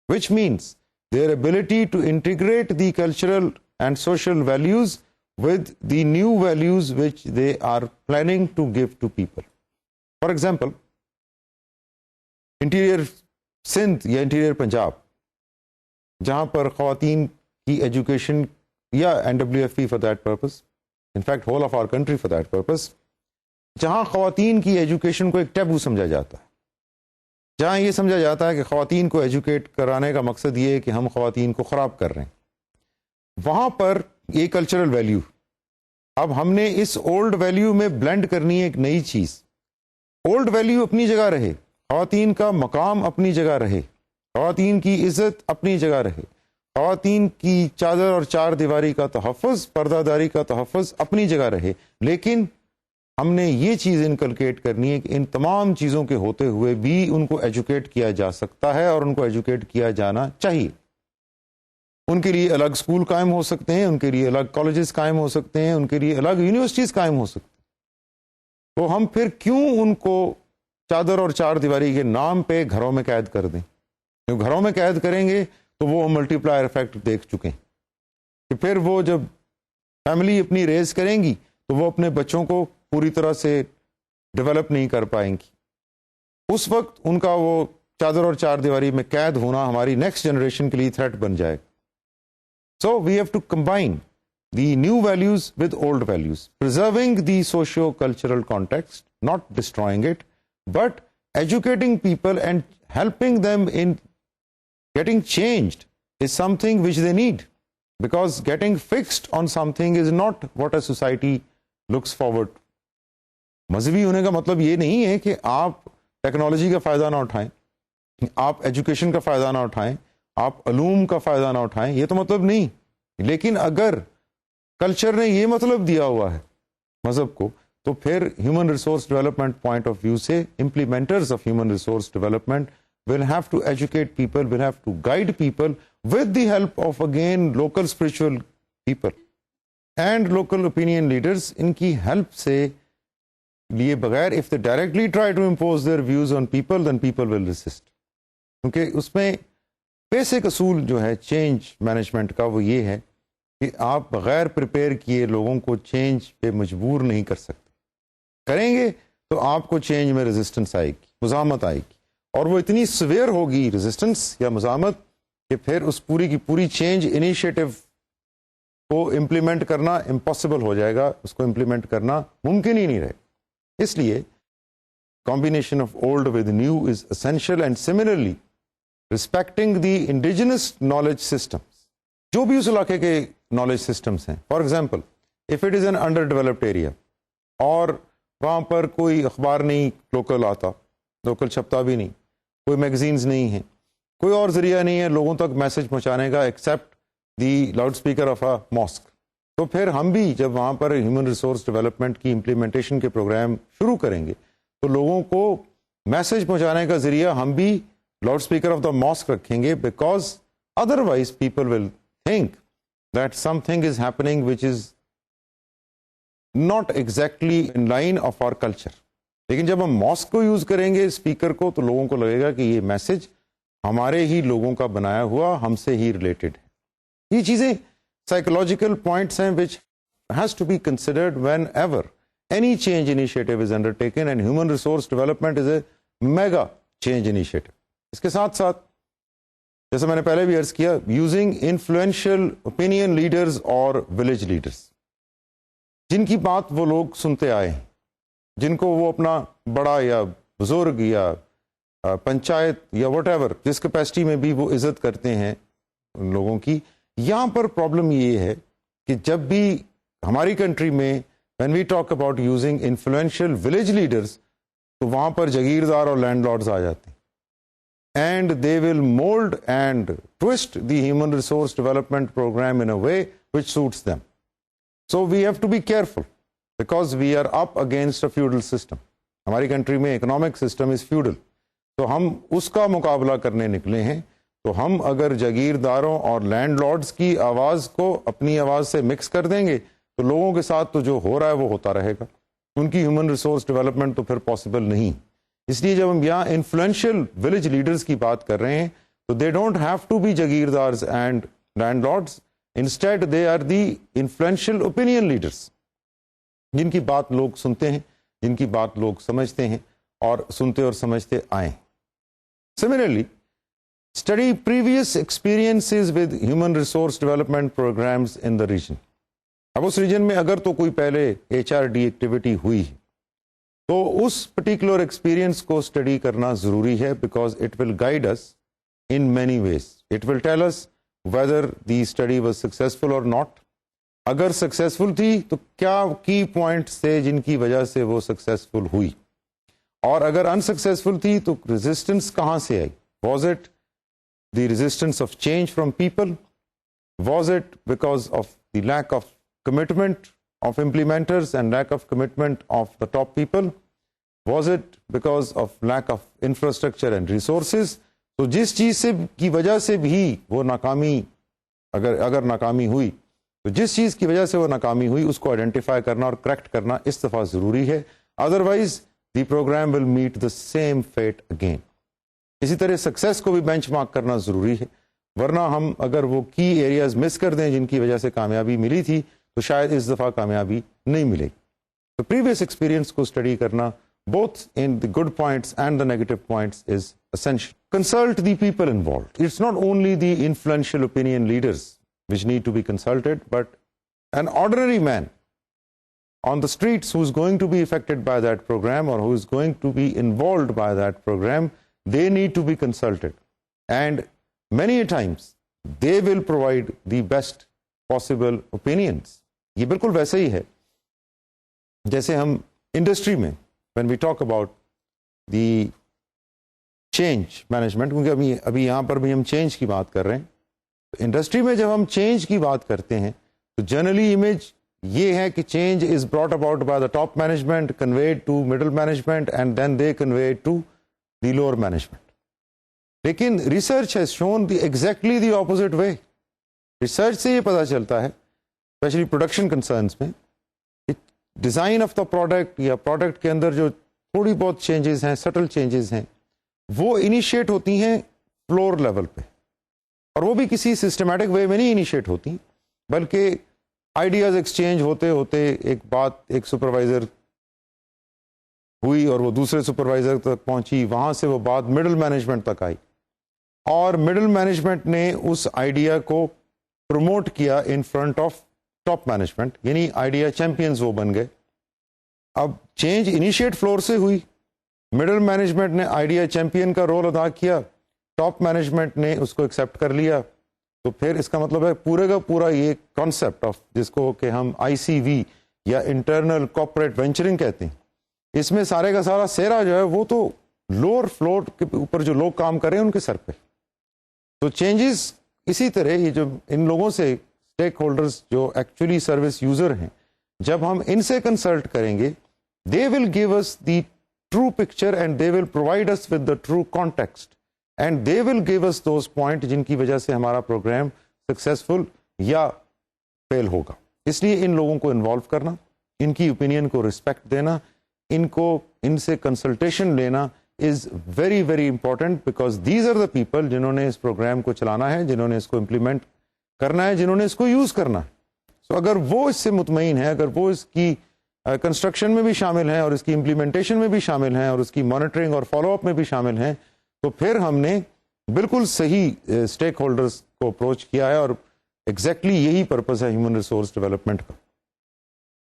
[SPEAKER 1] which means their ability to integrate the cultural and social values with the new values which they are planning to give to people. For example, interior Sindh یا interior Punjab جہاں پر خواتین کی education یا NWFP for that purpose, in fact whole of our country for that purpose, جہاں خواتین کی education کو ایک ٹیبو سمجھا جاتا ہے، جہاں یہ سمجھا جاتا ہے کہ خواتین کو ایجوکیٹ کرانے کا مقصد یہ ہے کہ ہم خواتین کو خراب کر رہے ہیں، وہاں پر یہ کلچرل ویلیو اب ہم نے اس اولڈ ویلیو میں بلینڈ کرنی ہے ایک نئی چیز. اولڈ ویلیو اپنی جگہ رہے، خواتین کا مقام اپنی جگہ رہے، خواتین کی عزت اپنی جگہ رہے، خواتین کی چادر اور چار دیواری کا تحفظ، پردہ داری کا تحفظ اپنی جگہ رہے، لیکن ہم نے یہ چیز انکلکیٹ کرنی ہے کہ ان تمام چیزوں کے ہوتے ہوئے بھی ان کو ایجوکیٹ کیا جا سکتا ہے اور ان کو ایجوکیٹ کیا جانا چاہیے. ان کے لیے الگ اسکول قائم ہو سکتے ہیں، ان کے لیے الگ کالجز قائم ہو سکتے ہیں، ان کے لیے الگ یونیورسٹیز قائم ہو سکتے ہیں. تو ہم پھر کیوں ان کو چادر اور چار دیواری کے نام پہ گھروں میں قید کر دیں؟ کیوں گھروں میں قید کریں گے تو وہ ہم ملٹی پلائر افیکٹ دیکھ چکے ہیں کہ پھر وہ جب فیملی اپنی ریز کریں گی تو وہ اپنے بچوں کو پوری طرح سے ڈیولپ نہیں کر پائیں گی. اس وقت ان کا وہ چادر اور چار دیواری میں قید ہونا ہماری نیکسٹ جنریشن کے لیے تھریٹ بن جائے گا. So we have to combine the new values with old values, preserving the socio-cultural context, not destroying it, but educating people and helping them in getting changed is something which they need, because getting fixed on something is not what a society looks forward to. مذہبی ہونے کا مطلب یہ نہیں ہے کہ آپ technology کا فائدہ نہ اٹھائیں، آپ ایجوکیشن کا فائدہ نہ اٹھائیں، آپ علوم کا فائدہ نہ اٹھائیں، یہ تو مطلب نہیں. لیکن اگر کلچر نے یہ مطلب دیا ہوا ہے مذہب کو، تو پھر human resource development point of view سے implementers of human resource development will have to educate people, will have to guide people with the help of again local spiritual people and local opinion leaders. ان کی help سے لیے بغیر if they directly try to impose their views on people, then people will resist. کیونکہ اس میں basic اصول جو ہے change management کا وہ یہ ہے کہ آپ بغیر پریپیئر کیے لوگوں کو چینج پہ مجبور نہیں کر سکتے. کریں گے تو آپ کو چینج میں ریزسٹنس آئے گی، مزاحمت آئے گی، اور وہ اتنی سویئر ہوگی ریزسٹنس یا مزاحمت کہ پھر اس پوری کی پوری چینج انیشیٹو کو امپلیمنٹ کرنا امپاسبل ہو جائے گا، اس کو امپلیمنٹ کرنا ممکن ہی نہیں رہے. اس لیے combination of old with new is essential, and similarly respecting the indigenous knowledge systems. جو بھی اس علاقے کے knowledge systems ہیں. For example, if it is an underdeveloped area اور وہاں پر کوئی اخبار نہیں لوکل آتا، لوکل چھپتا بھی نہیں، کوئی میگزینز نہیں ہیں، کوئی اور ذریعہ نہیں ہے لوگوں تک میسج پہنچانے کا except the loud speaker of a mosque, تو پھر ہم بھی جب وہاں پر ہیومن ریسورس ڈیولپمنٹ کی امپلیمنٹیشن کے پروگرام شروع کریں گے تو لوگوں کو میسج پہنچانے کا ذریعہ ہم بھی loud speaker of the mosque رکھیں گے، because otherwise people will think that something is happening which is not exactly in line of our culture. لیکن جب ہم ماسک کو یوز کریں گے اسپیکر کو تو لوگوں کو لگے گا کہ یہ میسج ہمارے ہی لوگوں کا بنایا ہوا، ہم سے ہی ریلیٹڈ ہے. یہ چیزیں سائیکولوجیکل پوائنٹس ہیں which has to be considered whenever any change initiative is undertaken, and human resource development is a mega change initiative. اس کے ساتھ ساتھ جیسے میں نے پہلے بھی عرض کیا، using influential opinion leaders اور village leaders، جن کی بات وہ لوگ سنتے آئے ہیں، جن کو وہ اپنا بڑا یا بزرگ یا پنچایت یا وٹ ایور جس کیپیسٹی میں بھی وہ عزت کرتے ہیں لوگوں کی. یہاں پر پرابلم یہ ہے کہ جب بھی ہماری کنٹری میں when we talk about using influential village leaders تو وہاں پر جاگیردار اور لینڈ لارڈز آ جاتے ہیں and they will mold and twist the human resource development program in a way which suits them. So we have to be careful because we are up against a feudal system. ہماری country میں economic system is feudal, تو ہم اس کا مقابلہ کرنے نکلے ہیں. تو ہم اگر جاگیرداروں اور لینڈ لارڈز کی آواز کو اپنی آواز سے مکس کر دیں گے تو لوگوں کے ساتھ تو جو ہو رہا ہے وہ ہوتا رہے گا، ان کی ہیومن ریسورس ڈیولپمنٹ تو پھر پاسبل نہیں. اس لیے جب ہم یہاں انفلوئنشل ولیج لیڈرز کی بات کر رہے ہیں So they don't have to be jagirdars and landlords. Instead, they are the influential opinion leaders. جن کی بات لوگ سنتے ہیں, جن کی بات لوگ سمجھتے ہیں اور سنتے اور سمجھتے آئیں. Similarly, study previous experiences with human resource development programs in the region. اب اس ریجن میں اگر تو کوئی پہلے HRD ایکٹیویٹی ہوئی ہے تو اس پرٹیکولر ایکسپیرئنس کو اسٹڈی کرنا ضروری ہے, because it will guide us in many ways. It will tell us whether the study was successful or not. اگر سکسیسفل تھی تو کیا کی پوائنٹس تھے جن کی وجہ سے وہ سکسیسفل ہوئی, اور اگر انسکسیسفل تھی تو ریزسٹنس کہاں سے آئی. Was it the resistance of change from people, was it because of the lack of commitment of implementers and lack of commitment of the top people, was it because of lack of infrastructure and resources. تو جس چیز سے کی وجہ سے بھی وہ ناکامی, اگر ناکامی ہوئی تو جس چیز کی وجہ سے وہ ناکامی ہوئی اس کو آئیڈینٹیفائی کرنا اور کریکٹ کرنا اس دفعہ ضروری ہے. Otherwise the program will meet the same fate again. اسی طرح سکسیس کو بھی بینچ مارک کرنا ضروری ہے, ورنہ ہم اگر وہ کی ایریاز مس کر دیں جن کی وجہ سے کامیابی ملی تھی تو شاید اس دفعہ کامیابی نہیں ملے گی. تو پریویس ایکسپیرئنس کو اسٹڈی کرنا both in the good points and the negative points is essential. Consult the people involved. It's not only the influential opinion leaders which need to be consulted, but an ordinary man on the streets who's going to be affected by that program or who is going to be involved by that program, they need to be consulted. And many times they will provide the best possible opinions. یہ بالکل ویسے ہی ہے جیسے ہم industry میں when we talk about the change management, کیونکہ ابھی یہاں پر بھی ہم چینج کی بات کر رہے ہیں. انڈسٹری میں جب ہم چینج کی بات کرتے ہیں تو جنرلی امیج یہ ہے کہ change is brought about by the top management, conveyed to middle management, and then they conveyed to the lower management. لیکن research has shown exactly the opposite way. Research سے یہ پتہ چلتا ہے اسپیشلی پروڈکشن کنسرنس میں design of the product یا product کے اندر جو تھوڑی بہت چینجز ہیں, سٹل چینجز ہیں, وہ انیشیٹ ہوتی ہیں فلور لیول پہ, اور وہ بھی کسی سسٹمیٹک وے میں نہیں انیشیٹ ہوتی, بلکہ آئیڈیاز ایکسچینج ہوتے ہوتے ایک بات ایک سپروائزر ہوئی اور وہ دوسرے سپروائزر تک پہنچی, وہاں سے وہ بات مڈل مینجمنٹ تک آئی, اور مڈل مینجمنٹ نے اس آئیڈیا کو پروموٹ کیا in front of top management, یعنی آئیڈیا چیمپئنز وہ بن گئے. اب چینج انیشیٹ فلور سے ہوئی, مڈل مینجمنٹ نے آئیڈیا چیمپئن کا رول ادا کیا, ٹاپ مینجمنٹ نے اس کو ایکسیپٹ کر لیا. تو پھر اس کا مطلب ہے پورے کا پورا یہ کانسیپٹ آف جس کو کہ ہم ICV یا انٹرنل کارپوریٹ وینچرنگ کہتے ہیں, اس میں سارے کا سارا سیرا جو ہے وہ تو لوور فلور کے اوپر جو لوگ کام کر رہے ہیں ان کے سر پہ. تو چینجز اسی طرح یہ جو ان لوگوں سے اسٹیک ہولڈرز جو ایکچولی سروس یوزر ہیں, جب ہم ان سے کنسلٹ کریں گے, they will give us the true picture and they will provide us with the true context, and they will give us those point جن کی وجہ سے ہمارا پروگرام سکسیزفل یا فیل ہوگا. اس لیے ان لوگوں کو انوالو کرنا, ان کی اوپینین کو رسپیکٹ دینا, ان سے کنسلٹیشن لینا is very very important, because these are the people جنہوں نے اس پروگرام کو چلانا ہے, جنہوں نے اس کو امپلیمنٹ کرنا ہے, جنہوں نے اس کو یوز کرنا ہے. سو اگر وہ اس سے مطمئن ہے, اگر وہ اس کی کنسٹرکشن میں بھی شامل ہیں اور اس کی امپلیمنٹیشن میں بھی شامل ہیں اور اس کی مانیٹرنگ اور فالو اپ میں بھی شامل ہیں, تو پھر ہم نے بالکل صحیح اسٹیک ہولڈرز کو اپروچ کیا ہے, اور ایگزیکٹلی یہی پرپز ہے ہیومن ریسورس ڈیولپمنٹ کا.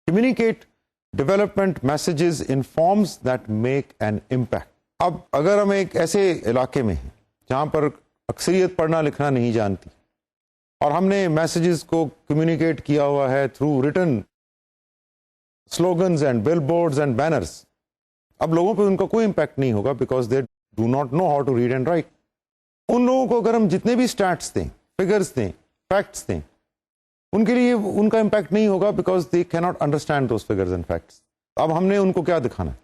[SPEAKER 1] Communicate development messages in forms that make an impact. اب اگر ہم ایک ایسے علاقے میں ہیں جہاں پر اکثریت پڑھنا لکھنا نہیں جانتی, اور ہم نے میسیجز کو کمیونیکیٹ کیا ہوا ہے through written slogans and billboards and banners, اب لوگوں پہ ان کا کوئی امپیکٹ نہیں ہوگا, because they do not know how to read and write. ان لوگوں کو اگر ہم جتنے بھی اسٹیٹس دیں, فگرز دیں, فیکٹس دیں, ان کے لیے ان کا امپیکٹ نہیں ہوگا, بیکاز دے کی not understand those figures and facts. اب ہم نے ان کو کیا دکھانا ہے؟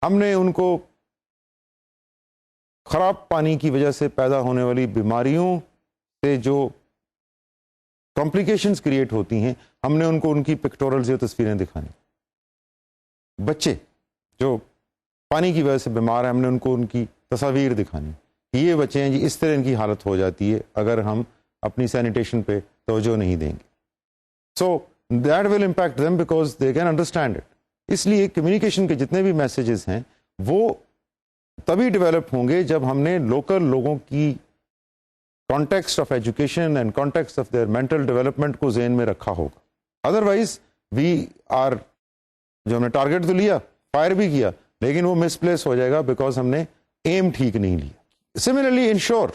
[SPEAKER 1] ہم نے ان کو خراب پانی کی وجہ سے پیدا ہونے والی بیماریوں سے جو کمپلیکیشنز کریٹ ہوتی ہیں, ہم نے ان کو ان کی پکٹورلز یا تصویریں دکھانی. بچے جو پانی کی وجہ سے بیمار ہیں, ہم نے ان کو ان کی تصاویر دکھانی. کہ یہ بچے ہیں جی اس طرح ان کی حالت ہو جاتی ہے اگر ہم اپنی سینیٹیشن پہ توجہ نہیں دیں گے. So that will impact them because they can understand it. اس لیے کمیونیکیشن کے جتنے بھی میسیجز ہیں وہ تبھی ڈیولپ ہوں گے جب ہم نے لوکل لوگوں کی context of education and context of their mental development کو ذہن میں رکھا ہوگا. ادروائز وی آر جو ہم نے ٹارگیٹ تو لیا, فائر بھی کیا, لیکن وہ مس پلیس ہو جائے گا بیکاز ہم نے ایم ٹھیک نہیں لیا. Similarly ensure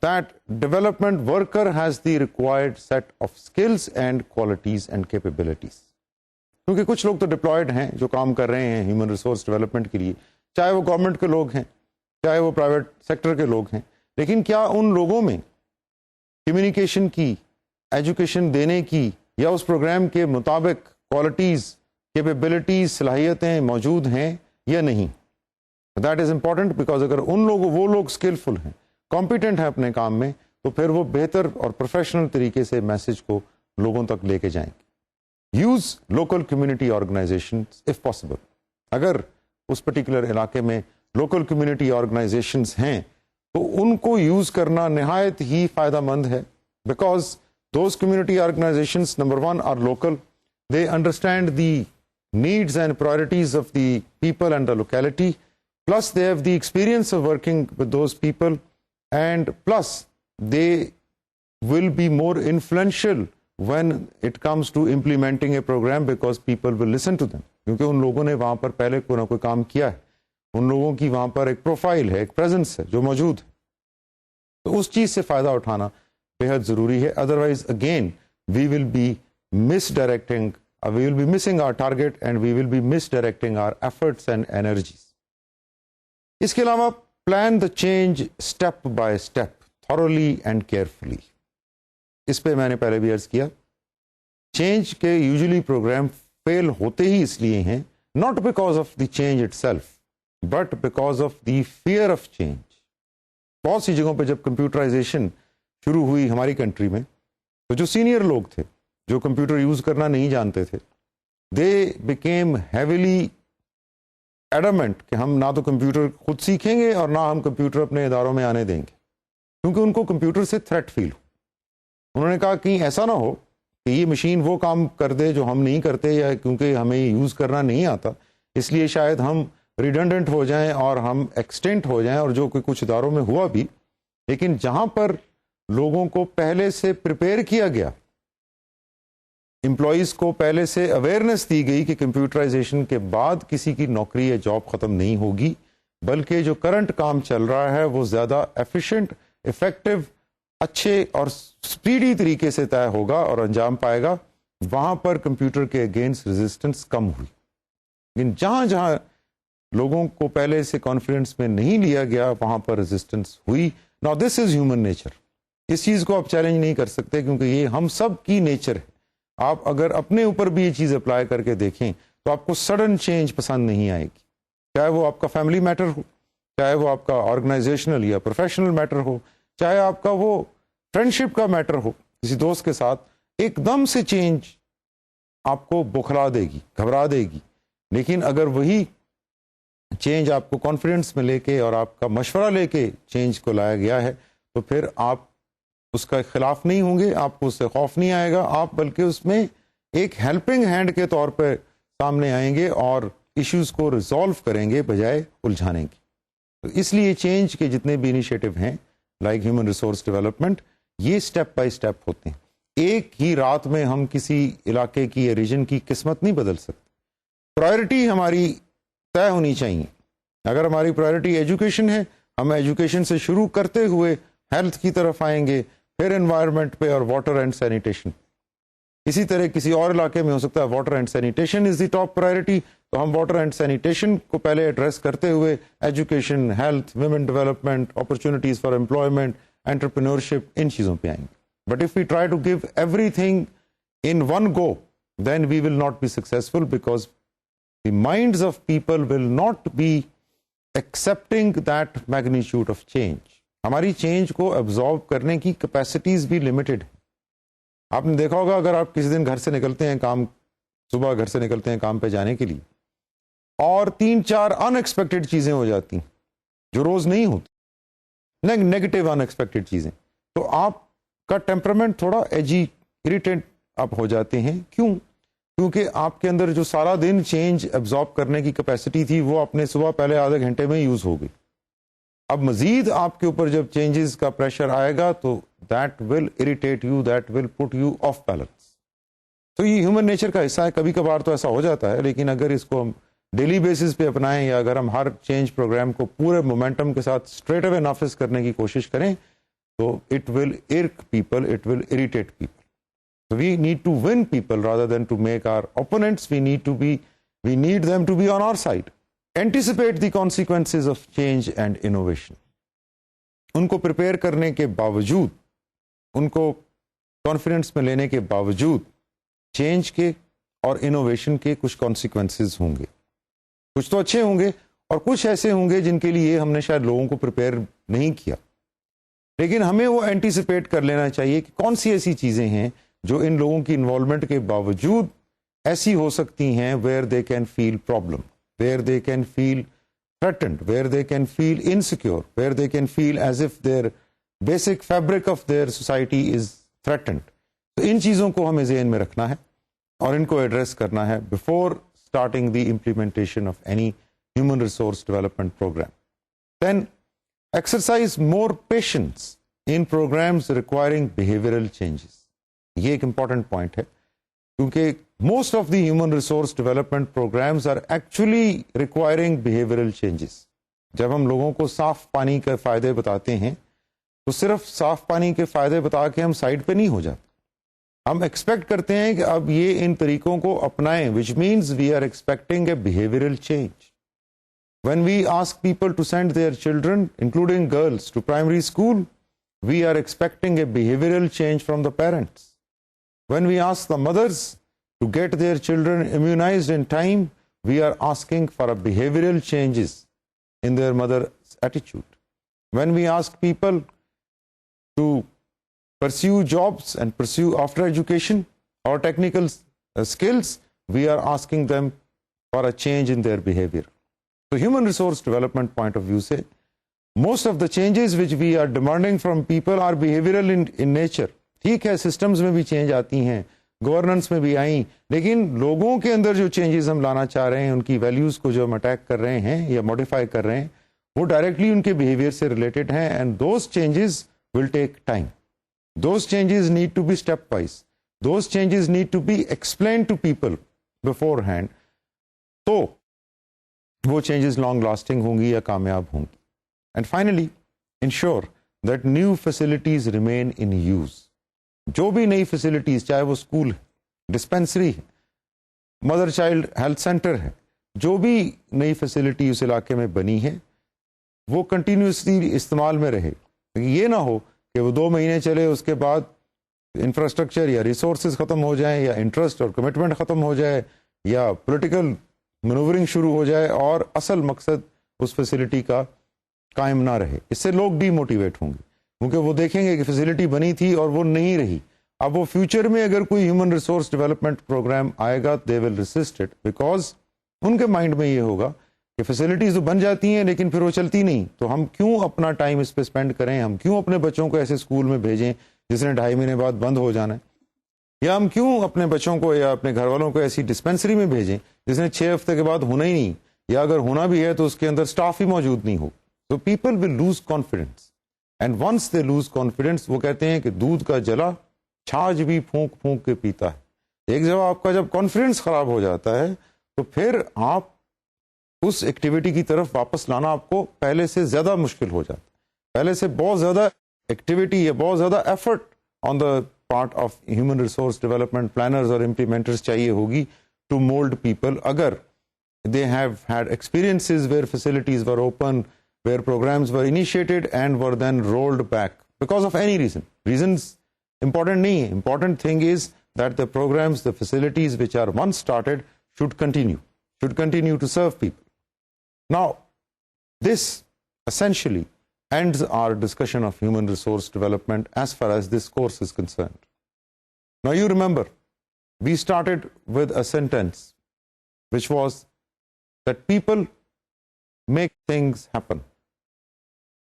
[SPEAKER 1] that development worker has the required set of skills and qualities and capabilities. کیونکہ کچھ لوگ تو ڈپلائڈ ہیں جو کام کر رہے ہیں ہیومن ریسورس ڈیولپمنٹ کے لیے, چاہے وہ گورنمنٹ کے لوگ ہیں چاہے وہ پرائیویٹ سیکٹر کے لوگ ہیں, لیکن کیا ان لوگوں میں کمیونیکیشن کی, ایجوکیشن دینے کی یا اس پروگرام کے مطابق کوالٹیز, کیپیبلٹیز, صلاحیتیں موجود ہیں یا نہیں؟ دیٹ از امپورٹنٹ بیکاز اگر وہ لوگ اسکلفل ہیں, کمپیٹنٹ ہیں اپنے کام میں, تو پھر وہ بہتر اور پروفیشنل طریقے سے میسج کو لوگوں تک لے کے جائیں گے. Use local community organization if possible. اگر اس پرٹیکولر علاقے میں لوکل کمیونٹی آرگنائزیشنز ہیں تو ان کو یوز کرنا نہایت ہی فائدہ مند ہے, because those community organizations number 1 are local, they understand the needs and priorities of the people and the locality, plus they have the experience of working with those people, and plus they will be more influential when it comes to implementing a program because people will listen to them. کیونکہ ان لوگوں نے وہاں پر پہلے کوئی نہ کوئی کام کیا ہے, ان لوگوں کی وہاں پر ایک پروفائل ہے, ایک پریزنس ہے جو موجود ہے, تو اس چیز سے فائدہ اٹھانا بہت ضروری ہے. Otherwise again we will be misdirecting, we will be missing our target and we will be misdirecting our efforts and energies. اس کے علاوہ plan the change step by step, thoroughly and carefully. اس پہ میں نے پہلے بھی عرض کیا, چینج کے یوزلی پروگرام فیل ہوتے ہی اس لیے ہیں, not because of the change it self but because of the fear of change. بہت سی جگہوں پہ جب کمپیوٹرائزیشن شروع ہوئی ہماری کنٹری میں, تو جو سینئر لوگ تھے جو کمپیوٹر یوز کرنا نہیں جانتے تھے, دے بیکیم ہیویلی ایڈامنٹ کہ ہم نہ تو کمپیوٹر خود سیکھیں گے اور نہ ہم کمپیوٹر اپنے اداروں میں آنے دیں گے, کیونکہ ان کو کمپیوٹر سے تھریٹ فیل ہو. انہوں نے کہا کہیں ایسا نہ ہو کہ یہ مشین وہ کام کر دے جو ہم نہیں کرتے, یا کیونکہ ہمیں یوز کرنا نہیں آتا اس لیے شاید ہم ریڈنڈنٹ ہو جائیں اور ہم ایکسٹینٹ ہو جائیں, اور جو کہ کچھ اداروں میں ہوا بھی. لیکن جہاں پر لوگوں کو پہلے سے پریپیئر کیا گیا, امپلائیز کو پہلے سے اویئرنیس دی گئی کہ کمپیوٹرائزیشن کے بعد کسی کی نوکری یا جاب ختم نہیں ہوگی, بلکہ جو کرنٹ کام چل رہا ہے وہ زیادہ ایفیشینٹ, افیکٹو, اچھے اور اسپیڈی طریقے سے طے ہوگا اور انجام پائے گا, وہاں پر کمپیوٹر کے اگینسٹ ریزسٹنس کم ہوئی. لیکن جہاں جہاں لوگوں کو پہلے سے کانفیڈنس میں نہیں لیا گیا وہاں پر ریزسٹنس ہوئی. Now this is human nature. اس چیز کو آپ چیلنج نہیں کر سکتے کیونکہ یہ ہم سب کی نیچر ہے. آپ اگر اپنے اوپر بھی یہ چیز اپلائی کر کے دیکھیں تو آپ کو سڈن چینج پسند نہیں آئے گی, چاہے وہ آپ کا فیملی میٹر ہو, چاہے وہ آپ کا آرگنائزیشنل یا پروفیشنل میٹر ہو, چاہے آپ کا وہ فرینڈشپ کا میٹر ہو کسی دوست کے ساتھ. ایک دم سے چینج آپ کو بخلا دے گی, گھبرا دے گی. لیکن اگر وہی چینج آپ کو کانفیڈنس میں لے کے اور آپ کا مشورہ لے کے چینج کو لایا گیا ہے, تو پھر آپ اس کا خلاف نہیں ہوں گے, آپ کو اس سے خوف نہیں آئے گا, آپ بلکہ اس میں ایک ہیلپنگ ہینڈ کے طور پہ سامنے آئیں گے اور ایشوز کو ریزالو کریں گے بجائے الجھانے کے. تو اس لیے چینج کے جتنے بھی انیشیٹو ہیں لائک ہیومن ریسورس ڈیولپمنٹ, یہ اسٹیپ بائی اسٹیپ ہوتے ہیں. ایک ہی رات میں ہم کسی علاقے کی یا ریجن کی قسمت نہیں بدل سکتے. پرائرٹی ہماری طے ہونی چاہیے. اگر ہماری پرائرٹی ایجوکیشن ہے, ہم ایجوکیشن سے شروع کرتے ہوئے ہیلتھ کی طرف آئیں گے, پھر انوائرمنٹ پہ اور واٹر اینڈ سینیٹیشن. اسی طرح کسی اور علاقے میں ہو سکتا ہے water and sanitation is the top priority, تو ہم واٹر اینڈ سینیٹیشن کو پہلے ایڈریس کرتے ہوئے education, health, women development, opportunities for employment, entrepreneurship, ان چیزوں پہ آئیں گے. But if we try to give everything in one go then we will not be successful, because the minds of people will not be accepting that magnitude of change. ہماری change کو absorb کرنے کی capacities بھی limited ہے. آپ نے دیکھا ہوگا اگر آپ کسی دن گھر سے نکلتے ہیں صبح گھر سے نکلتے ہیں کام پہ جانے کے لیے, اور 3-4 ان ایکسپیکٹڈ چیزیں ہو جاتی ہیں جو روز نہیں ہوتی. نیگیٹو ان ایکسپیکٹڈ چیزیں. تو آپ کا ٹیمپرامنٹ تھوڑا ایجی اریٹینٹ آپ ہو جاتے ہیں. کیوں؟ کیونکہ آپ کے اندر جو سارا دن چینج ایبزارب کرنے کی کیپیسٹی تھی وہ اپنے صبح پہلے آدھے گھنٹے میں یوز ہو گئی. اب مزید آپ کے اوپر جب چینجز کا پریشر آئے گا تو that will irritate you, that will put you of balance. تو یہ ہیومن نیچر کا حصہ ہے. کبھی کبھار تو ایسا ہو جاتا ہے, لیکن اگر اس کو ہم ڈیلی بیسس پہ اپنائیں یا اگر ہم ہر چینج پروگرام کو پورے مومنٹم کے ساتھ اسٹریٹ اوے نافذ کرنے کی کوشش کریں تو it will irk people, it will irritate people. So we need to win people rather than to make our opponents. We need them to be on our side. Anticipate the consequences of change and innovation. ان کو prepare کرنے کے باوجود, ان کو confidence میں لینے کے باوجود change کے اور انوویشن کے کچھ کانسیکوینسز ہوں گے. کچھ تو اچھے ہوں گے اور کچھ ایسے ہوں گے جن کے لیے ہم نے شاید لوگوں کو پریپیئر نہیں کیا. لیکن ہمیں وہ اینٹیسپیٹ کر لینا چاہیے کہ کون سی ایسی چیزیں ہیں جو ان لوگوں کی انوالومنٹ کے باوجود ایسی ہو سکتی ہیں where they can feel problem, where they can feel threatened, where they can feel insecure, where they can feel as if their basic fabric of their society is threatened. تو ان چیزوں کو ہمیں ذہن میں رکھنا ہے اور ان کو ایڈریس کرنا ہے before starting the implementation of any human resource development program. Then exercise more patience in programs requiring behavioral changes. یہ ایک امپورٹنٹ پوائنٹ ہے کیونکہ most of the human resource development programs are actually requiring behavioral changes. جب ہم لوگوں کو صاف پانی کے فائدے بتاتے ہیں تو صرف صاف پانی کے فائدے بتا کے ہم سائڈ پہ نہیں ہو جاتے. ہم ایکسپیکٹ کرتے ہیں کہ اب یہ ان طریقوں کو اپنائیں, which means we are expecting a behavioral change. When we ask people to send their children, including girls, to primary school, we are expecting a behavioral change from the parents. When we ask the mothers to get their children immunized in time, we are asking for a behavioral changes in their mother's attitude. When we ask people to pursue jobs and pursue after education or technical skills, we are asking them for a change in their behavior. So human resource development point of view say, most of the changes which we are demanding from people are behavioral in nature. ٹھیک ہے, systems میں بھی change آتی ہیں, governance میں بھی آئیں, لیکن لوگوں کے اندر جو چینجز ہم لانا چاہ رہے ہیں, ان کی ویلیوز کو جو ہم اٹیک کر رہے ہیں یا موڈیفائی کر رہے ہیں, وہ ڈائریکٹلی ان کے بیہیویئر سے ریلیٹڈ ہیں. And those changes will take time, those changes need to be stepwise, those changes need to be explain to people beforehand. تو وہ چینجز لانگ لاسٹنگ ہوں گی یا کامیاب ہوں گی. And finally ensure that new facilities remain in use. جو بھی نئی فیسلٹیز, چاہے وہ اسکول ہے, ڈسپینسری ہے, مدر چائلڈ ہیلتھ سینٹر ہے, جو بھی نئی فیسلٹی اس علاقے میں بنی ہے وہ کنٹینیوسلی استعمال میں رہے. یہ نہ ہو کہ وہ 2 مہینے چلے, اس کے بعد انفراسٹرکچر یا ریسورسز ختم ہو جائیں یا انٹرسٹ اور کمٹمنٹ ختم ہو جائے یا پولیٹیکل مینوورنگ شروع ہو جائے اور اصل مقصد اس فیسلٹی کا قائم نہ رہے. اس سے لوگ ڈی موٹیویٹ ہوں گے کیونکہ وہ دیکھیں گے کہ فیسلٹی بنی تھی اور وہ نہیں رہی. اب وہ فیوچر میں اگر کوئی ہیومن ریسورس ڈیولپمنٹ پروگرام آئے گا, دے ول ریسسٹ اٹ, بیکاز ان کے مائنڈ میں یہ ہوگا کہ فیسلٹیز تو بن جاتی ہیں لیکن پھر وہ چلتی نہیں, تو ہم کیوں اپنا ٹائم اس پہ اسپینڈ کریں, ہم کیوں اپنے بچوں کو ایسے اسکول میں بھیجیں جس نے 2.5 مہینے بعد بند ہو جانا ہے, یا ہم کیوں اپنے بچوں کو یا اپنے گھر والوں کو ایسی ڈسپینسری میں بھیجیں جس نے 6 ہفتے کے بعد ہونا ہی نہیں, یا اگر ہونا بھی ہے تو اس کے اندر اسٹاف ہی موجود نہیں ہو. تو people will lose confidence, and once they lose confidence, وہ کہتے ہیں کہ دودھ کا جلا چھاچھ بھی پھونک پھونک کے پیتا ہے. ایک جب آپ کا جب کانفیڈینس خراب ہو جاتا ہے تو پھر آپ اس ایکٹیویٹی کی طرف واپس لانا آپ کو پہلے سے زیادہ مشکل ہو جاتا ہے. پہلے سے بہت زیادہ ایکٹیویٹی یا بہت زیادہ effort on the part of human resource development planners اور امپلیمنٹرز چاہیے ہوگی ٹو مولڈ پیپل, اگر they have had experiences where facilities were open, where programs were initiated and were then rolled back because of any reason. Reasons important nahi hai. Important thing is that the programs, the facilities which are once started should continue to serve people. Now, this essentially ends our discussion of human resource development as far as this course is concerned. Now you remember, we started with a sentence which was that people make things happen.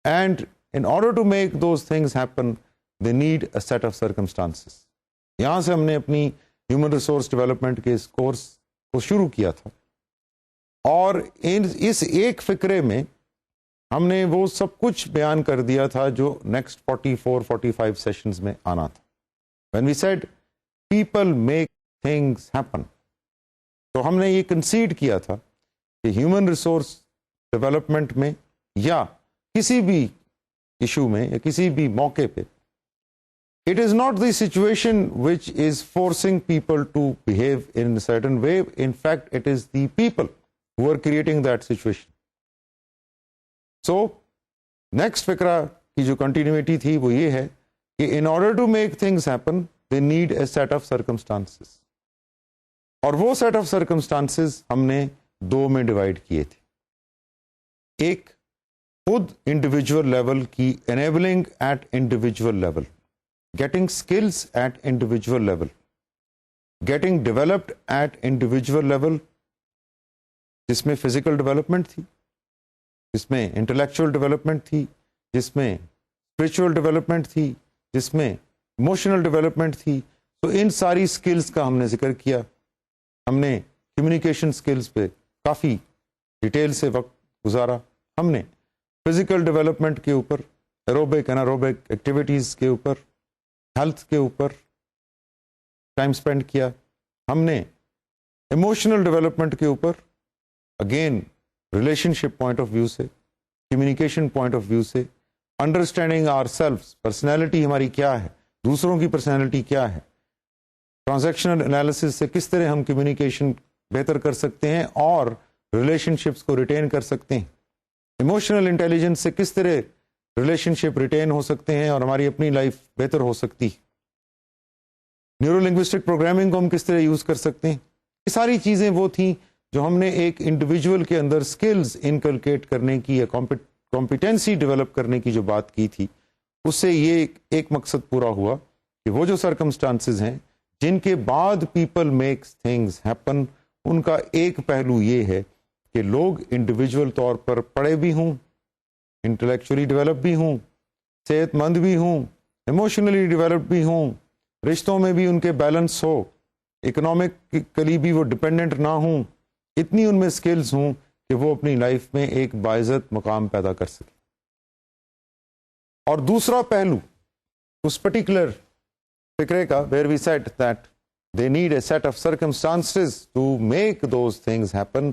[SPEAKER 1] And in order to make those things happen, they need a set of circumstances. یہاں سے ہم نے اپنی human resource development کے اس course کو شروع کیا تھا، اور اس ایک فقرے میں ہم نے وہ سب کچھ بیان کر دیا تھا جو نیکسٹ 44-45 سیشنز میں آنا تھا. When we said people make things happen, تو ہم نے یہ کنسیڈ کیا تھا کہ ہیومن ریسورس ڈیولپمنٹ میں یا کسی بھی ایشو میں یا کسی بھی موقع پہ it is not the situation which is forcing people to behave in a certain way. In fact, it is the people who are creating that situation. So, next فقرہ کی جو کنٹینیوٹی تھی وہ یہ ہے کہ in order to make things happen, they need a set of circumstances. اور وہ set of circumstances ہم نے دو میں ڈیوائڈ کیے تھے. ایک خود انڈیویجول لیول کی enabling at individual level, getting skills at individual level, getting developed at individual level, جس میں physical development تھی، جس میں intellectual development تھی، جس میں spiritual development تھی، جس میں emotional development تھی. تو ان ساری skills کا ہم نے ذکر کیا. ہم نے communication skills پہ کافی ڈیٹیل سے وقت گزارا. ہم نے physical development کے اوپر، aerobic anaerobic activities کے اوپر، ہیلتھ کے اوپر ٹائم اسپینڈ کیا. ہم نے ایموشنل ڈیولپمنٹ کے اوپر again relationship point of view سے، کمیونیکیشن پوائنٹ آف ویو سے، انڈرسٹینڈنگ آور سیلفس، پرسنالٹی ہماری کیا ہے، دوسروں کی پرسنالٹی کیا ہے، ٹرانزیکشنل انالیسس سے کس طرح ہم کمیونیکیشن بہتر کر سکتے ہیں اور ریلیشن شپس کو ریٹین کر سکتے ہیں، ایموشنل انٹیلیجنس سے کس طرح ریلیشن شپ ریٹین ہو سکتے ہیں اور ہماری اپنی لائف بہتر ہو سکتی. نیورو لنگوسٹک پروگرامنگ کو ہم کس طرح یوز کر سکتے ہیں. یہ ساری چیزیں وہ تھیں جو ہم نے ایک انڈیویجول کے اندر سکلز انکلکیٹ کرنے کی یا کمپیٹنسی ڈیولپ کرنے کی جو بات کی تھی، اس سے یہ ایک مقصد پورا ہوا کہ وہ جو سرکمسٹانسز ہیں جن کے بعد پیپل میکس تھنگز ہیپن، ان کا ایک پہلو یہ ہے کہ لوگ انڈیویجول طور پر پڑھے بھی ہوں، انٹلیکچولی ڈیولپ بھی ہوں، صحت مند بھی ہوں، ایموشنلی ڈیولپ بھی ہوں، رشتوں میں بھی ان کے بیلنس ہو، اکنامکلی بھی وہ ڈپینڈنٹ نہ ہوں، اتنی ان میں سکلز ہوں کہ وہ اپنی لائف میں ایک باعزت مقام پیدا کر سکیں. اور دوسرا پہلو اس پرٹیکولر فکرے کا where we said that they need a set of circumstances to make those things happen،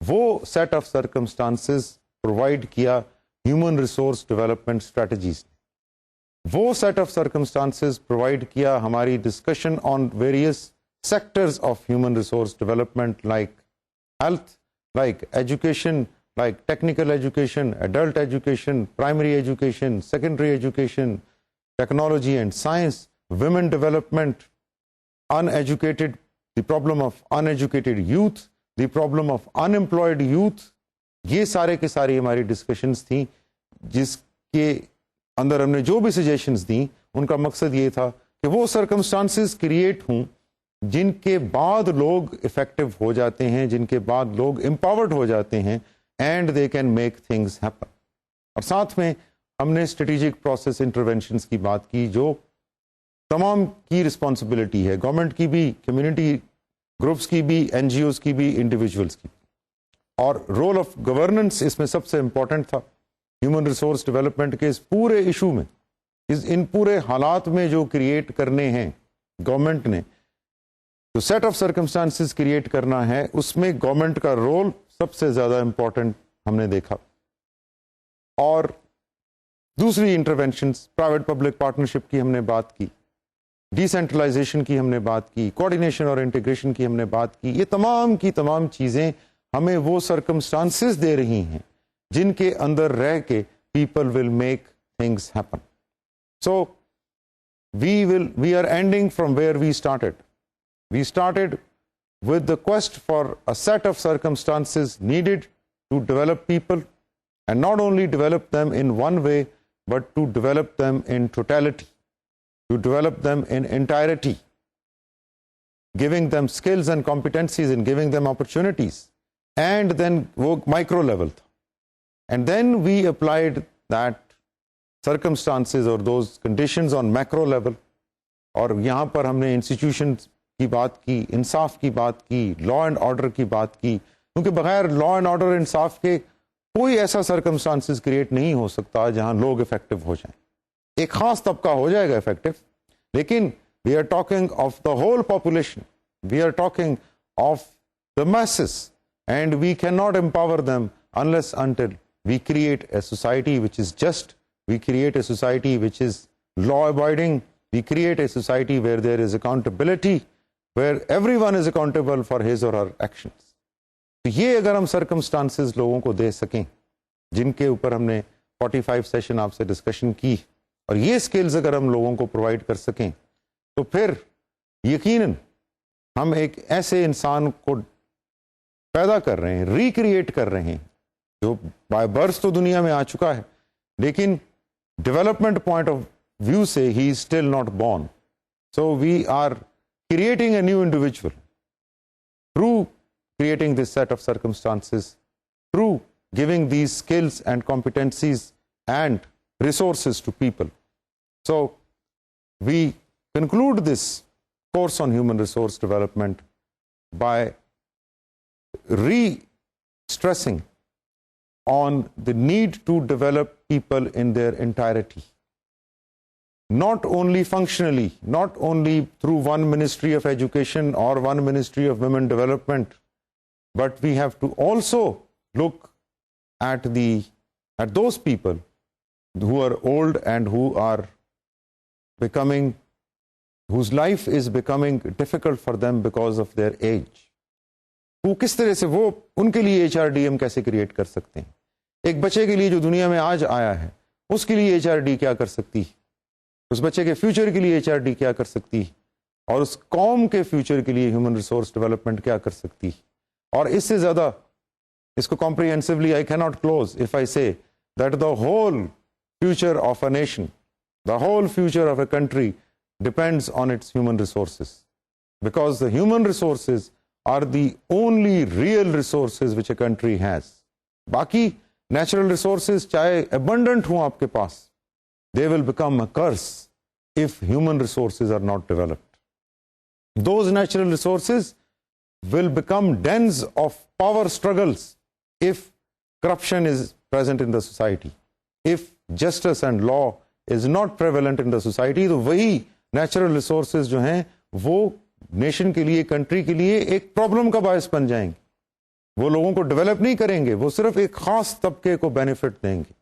[SPEAKER 1] وہ set of circumstances provide کیا ہیومن ریسورس ڈیولپمنٹ اسٹریٹجیز. وہ سیٹ آف سرکمسٹانسز پرووائڈ کیا ہماری discussion on various sectors of human resource development, like health, like education, like technical education, adult education, primary education, secondary education, technology and science, women development, uneducated, the problem of uneducated youth, the problem of unemployed youth. یہ سارے کے ساری ہماری discussions تھیں جس کے اندر ہم نے جو بھی سجیشنز دیں ان کا مقصد یہ تھا کہ وہ سرکمسٹانسز کریٹ ہوں جن کے بعد لوگ افیکٹو ہو جاتے ہیں، جن کے بعد لوگ امپاورڈ ہو جاتے ہیں and they can make things happen. اور ساتھ میں ہم نے اسٹریٹجک پروسیس انٹروینشنز کی بات کی جو تمام کی رسپانسبلٹی ہے، گورنمنٹ کی بھی، کمیونٹی گروپس کی بھی، این جی اوز کی بھی، انڈیویجولس کی. اور رول آف گورننس اس میں سب سے امپورٹنٹ تھا. ہیومن ریسورس ڈیولپمنٹ کے اس پورے ایشو میں، ان پورے حالات میں جو کریٹ کرنے ہیں گورنمنٹ نے، جو سیٹ آف سرکمسٹانسز کریٹ کرنا ہے، اس میں گورنمنٹ کا رول سب سے زیادہ امپورٹنٹ ہم نے دیکھا. اور دوسری انٹروینشنز، پرائیویٹ پبلک پارٹنرشپ کی ہم نے بات کی، ڈی سینٹرلائزیشن کی ہم نے بات کی، کوآرڈینیشن اور انٹیگریشن کی ہم نے بات کی. یہ تمام کی تمام چیزیں ہمیں وہ سرکمسٹانسز دے رہی ہیں جن کے اندر رہ کے people will make things happen. So we are ending from where we started. We started with the cost for a set of circumstances needed to develop people and not only develop them in one way but to develop them in totality, to develop them in entirety, giving them skills and competencies and giving them opportunities. And then وہ micro level تھا. And then we applied that circumstances or those conditions on macro level. اور یہاں پر ہم نے institution کی بات کی, انصاف کی بات کی, لا اینڈ آرڈر کی بات کی, کیونکہ بغیر لا اینڈ آرڈر انصاف کے کوئی ایسا سرکمسٹانسز کریٹ نہیں ہو سکتا جہاں لوگ افیکٹو ہو جائیں. ایک خاص طبقہ ہو جائے گا افیکٹو, لیکن we are talking of the whole population, we are talking of the masses, and we cannot empower them unless until we create a society which is just, we create a society which is law abiding, we create a society where there is accountability, where everyone is accountable for his or her actions. تو یہ اگر ہم circumstances لوگوں کو دے سکیں جن کے اوپر ہم نے 45 سیشن آپ سے ڈسکشن کی, اور یہ سکلز اگر ہم لوگوں کو پرووائڈ کر سکیں, تو پھر یقیناً ہم ایک ایسے انسان کو پیدا کر رہے ہیں, ریکریٹ کر رہے ہیں, جو بائی برتھ تو دنیا میں آ چکا ہے, لیکن ڈیولپمنٹ پوائنٹ آف ویو سے he is still not born. So we are creating a new individual through creating this set of circumstances, through giving these skills and competencies and resources to people. So we conclude this course on human resource development by re-stressing on the need to develop people in their entirety. Not only functionally, not only through one Ministry of Education or one Ministry of Women Development, but we have to also look at those people who are old and who are becoming, whose life is becoming difficult for them because of their age. وہ کس طرح سے وہ ان کے لیے HRDM کیسے create کر سکتے ہیں. ایک بچے کے لیے جو دنیا میں آج آیا ہے, اس کے لیے HRD کیا کر سکتی, اس بچے کے فیوچر کے لیے HRD کیا کر سکتی, اور اس قوم کے فیوچر کے لیے ہیومن ریسورس ڈیولپمنٹ کیا کر سکتی. اور اس سے زیادہ اس کو کمپریہنسولی آئی کی not close if I say that the whole future of a nation, the whole future of a country depends on its human resources, because the human resources are the only real resources which a country has. باقی natural resources چاہے abundant ہوں آپ کے پاس, they will become a curse if human resources are not developed. Those natural resources will become dens of power struggles if corruption is present in the society. If justice and law is not prevalent in the society, تو وہی natural resources جو ہیں وہ nation کے لیے, country کے لیے ایک پرابلم کا باعث بن جائیں گے. وہ لوگوں کو ڈیولپ نہیں کریں گے, وہ صرف ایک خاص طبقے کو بینیفٹ دیں گے.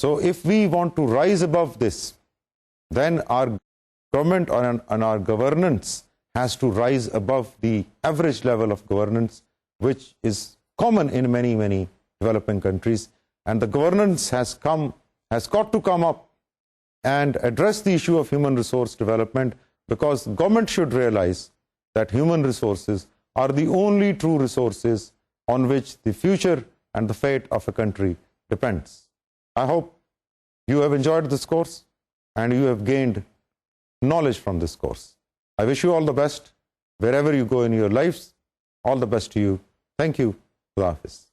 [SPEAKER 1] So if we want to rise above this, then our government and our governance has to rise above the average level of governance, which is common in many, many developing countries. And the governance has got to come up and address the issue of human resource development, because government should realize that human resources are the only true resources on which the future and the fate of a country depends. I hope you have enjoyed this course and you have gained knowledge from this course. I wish you all the best wherever you go in your lives. All the best to you. Thank you. Allah Hafiz.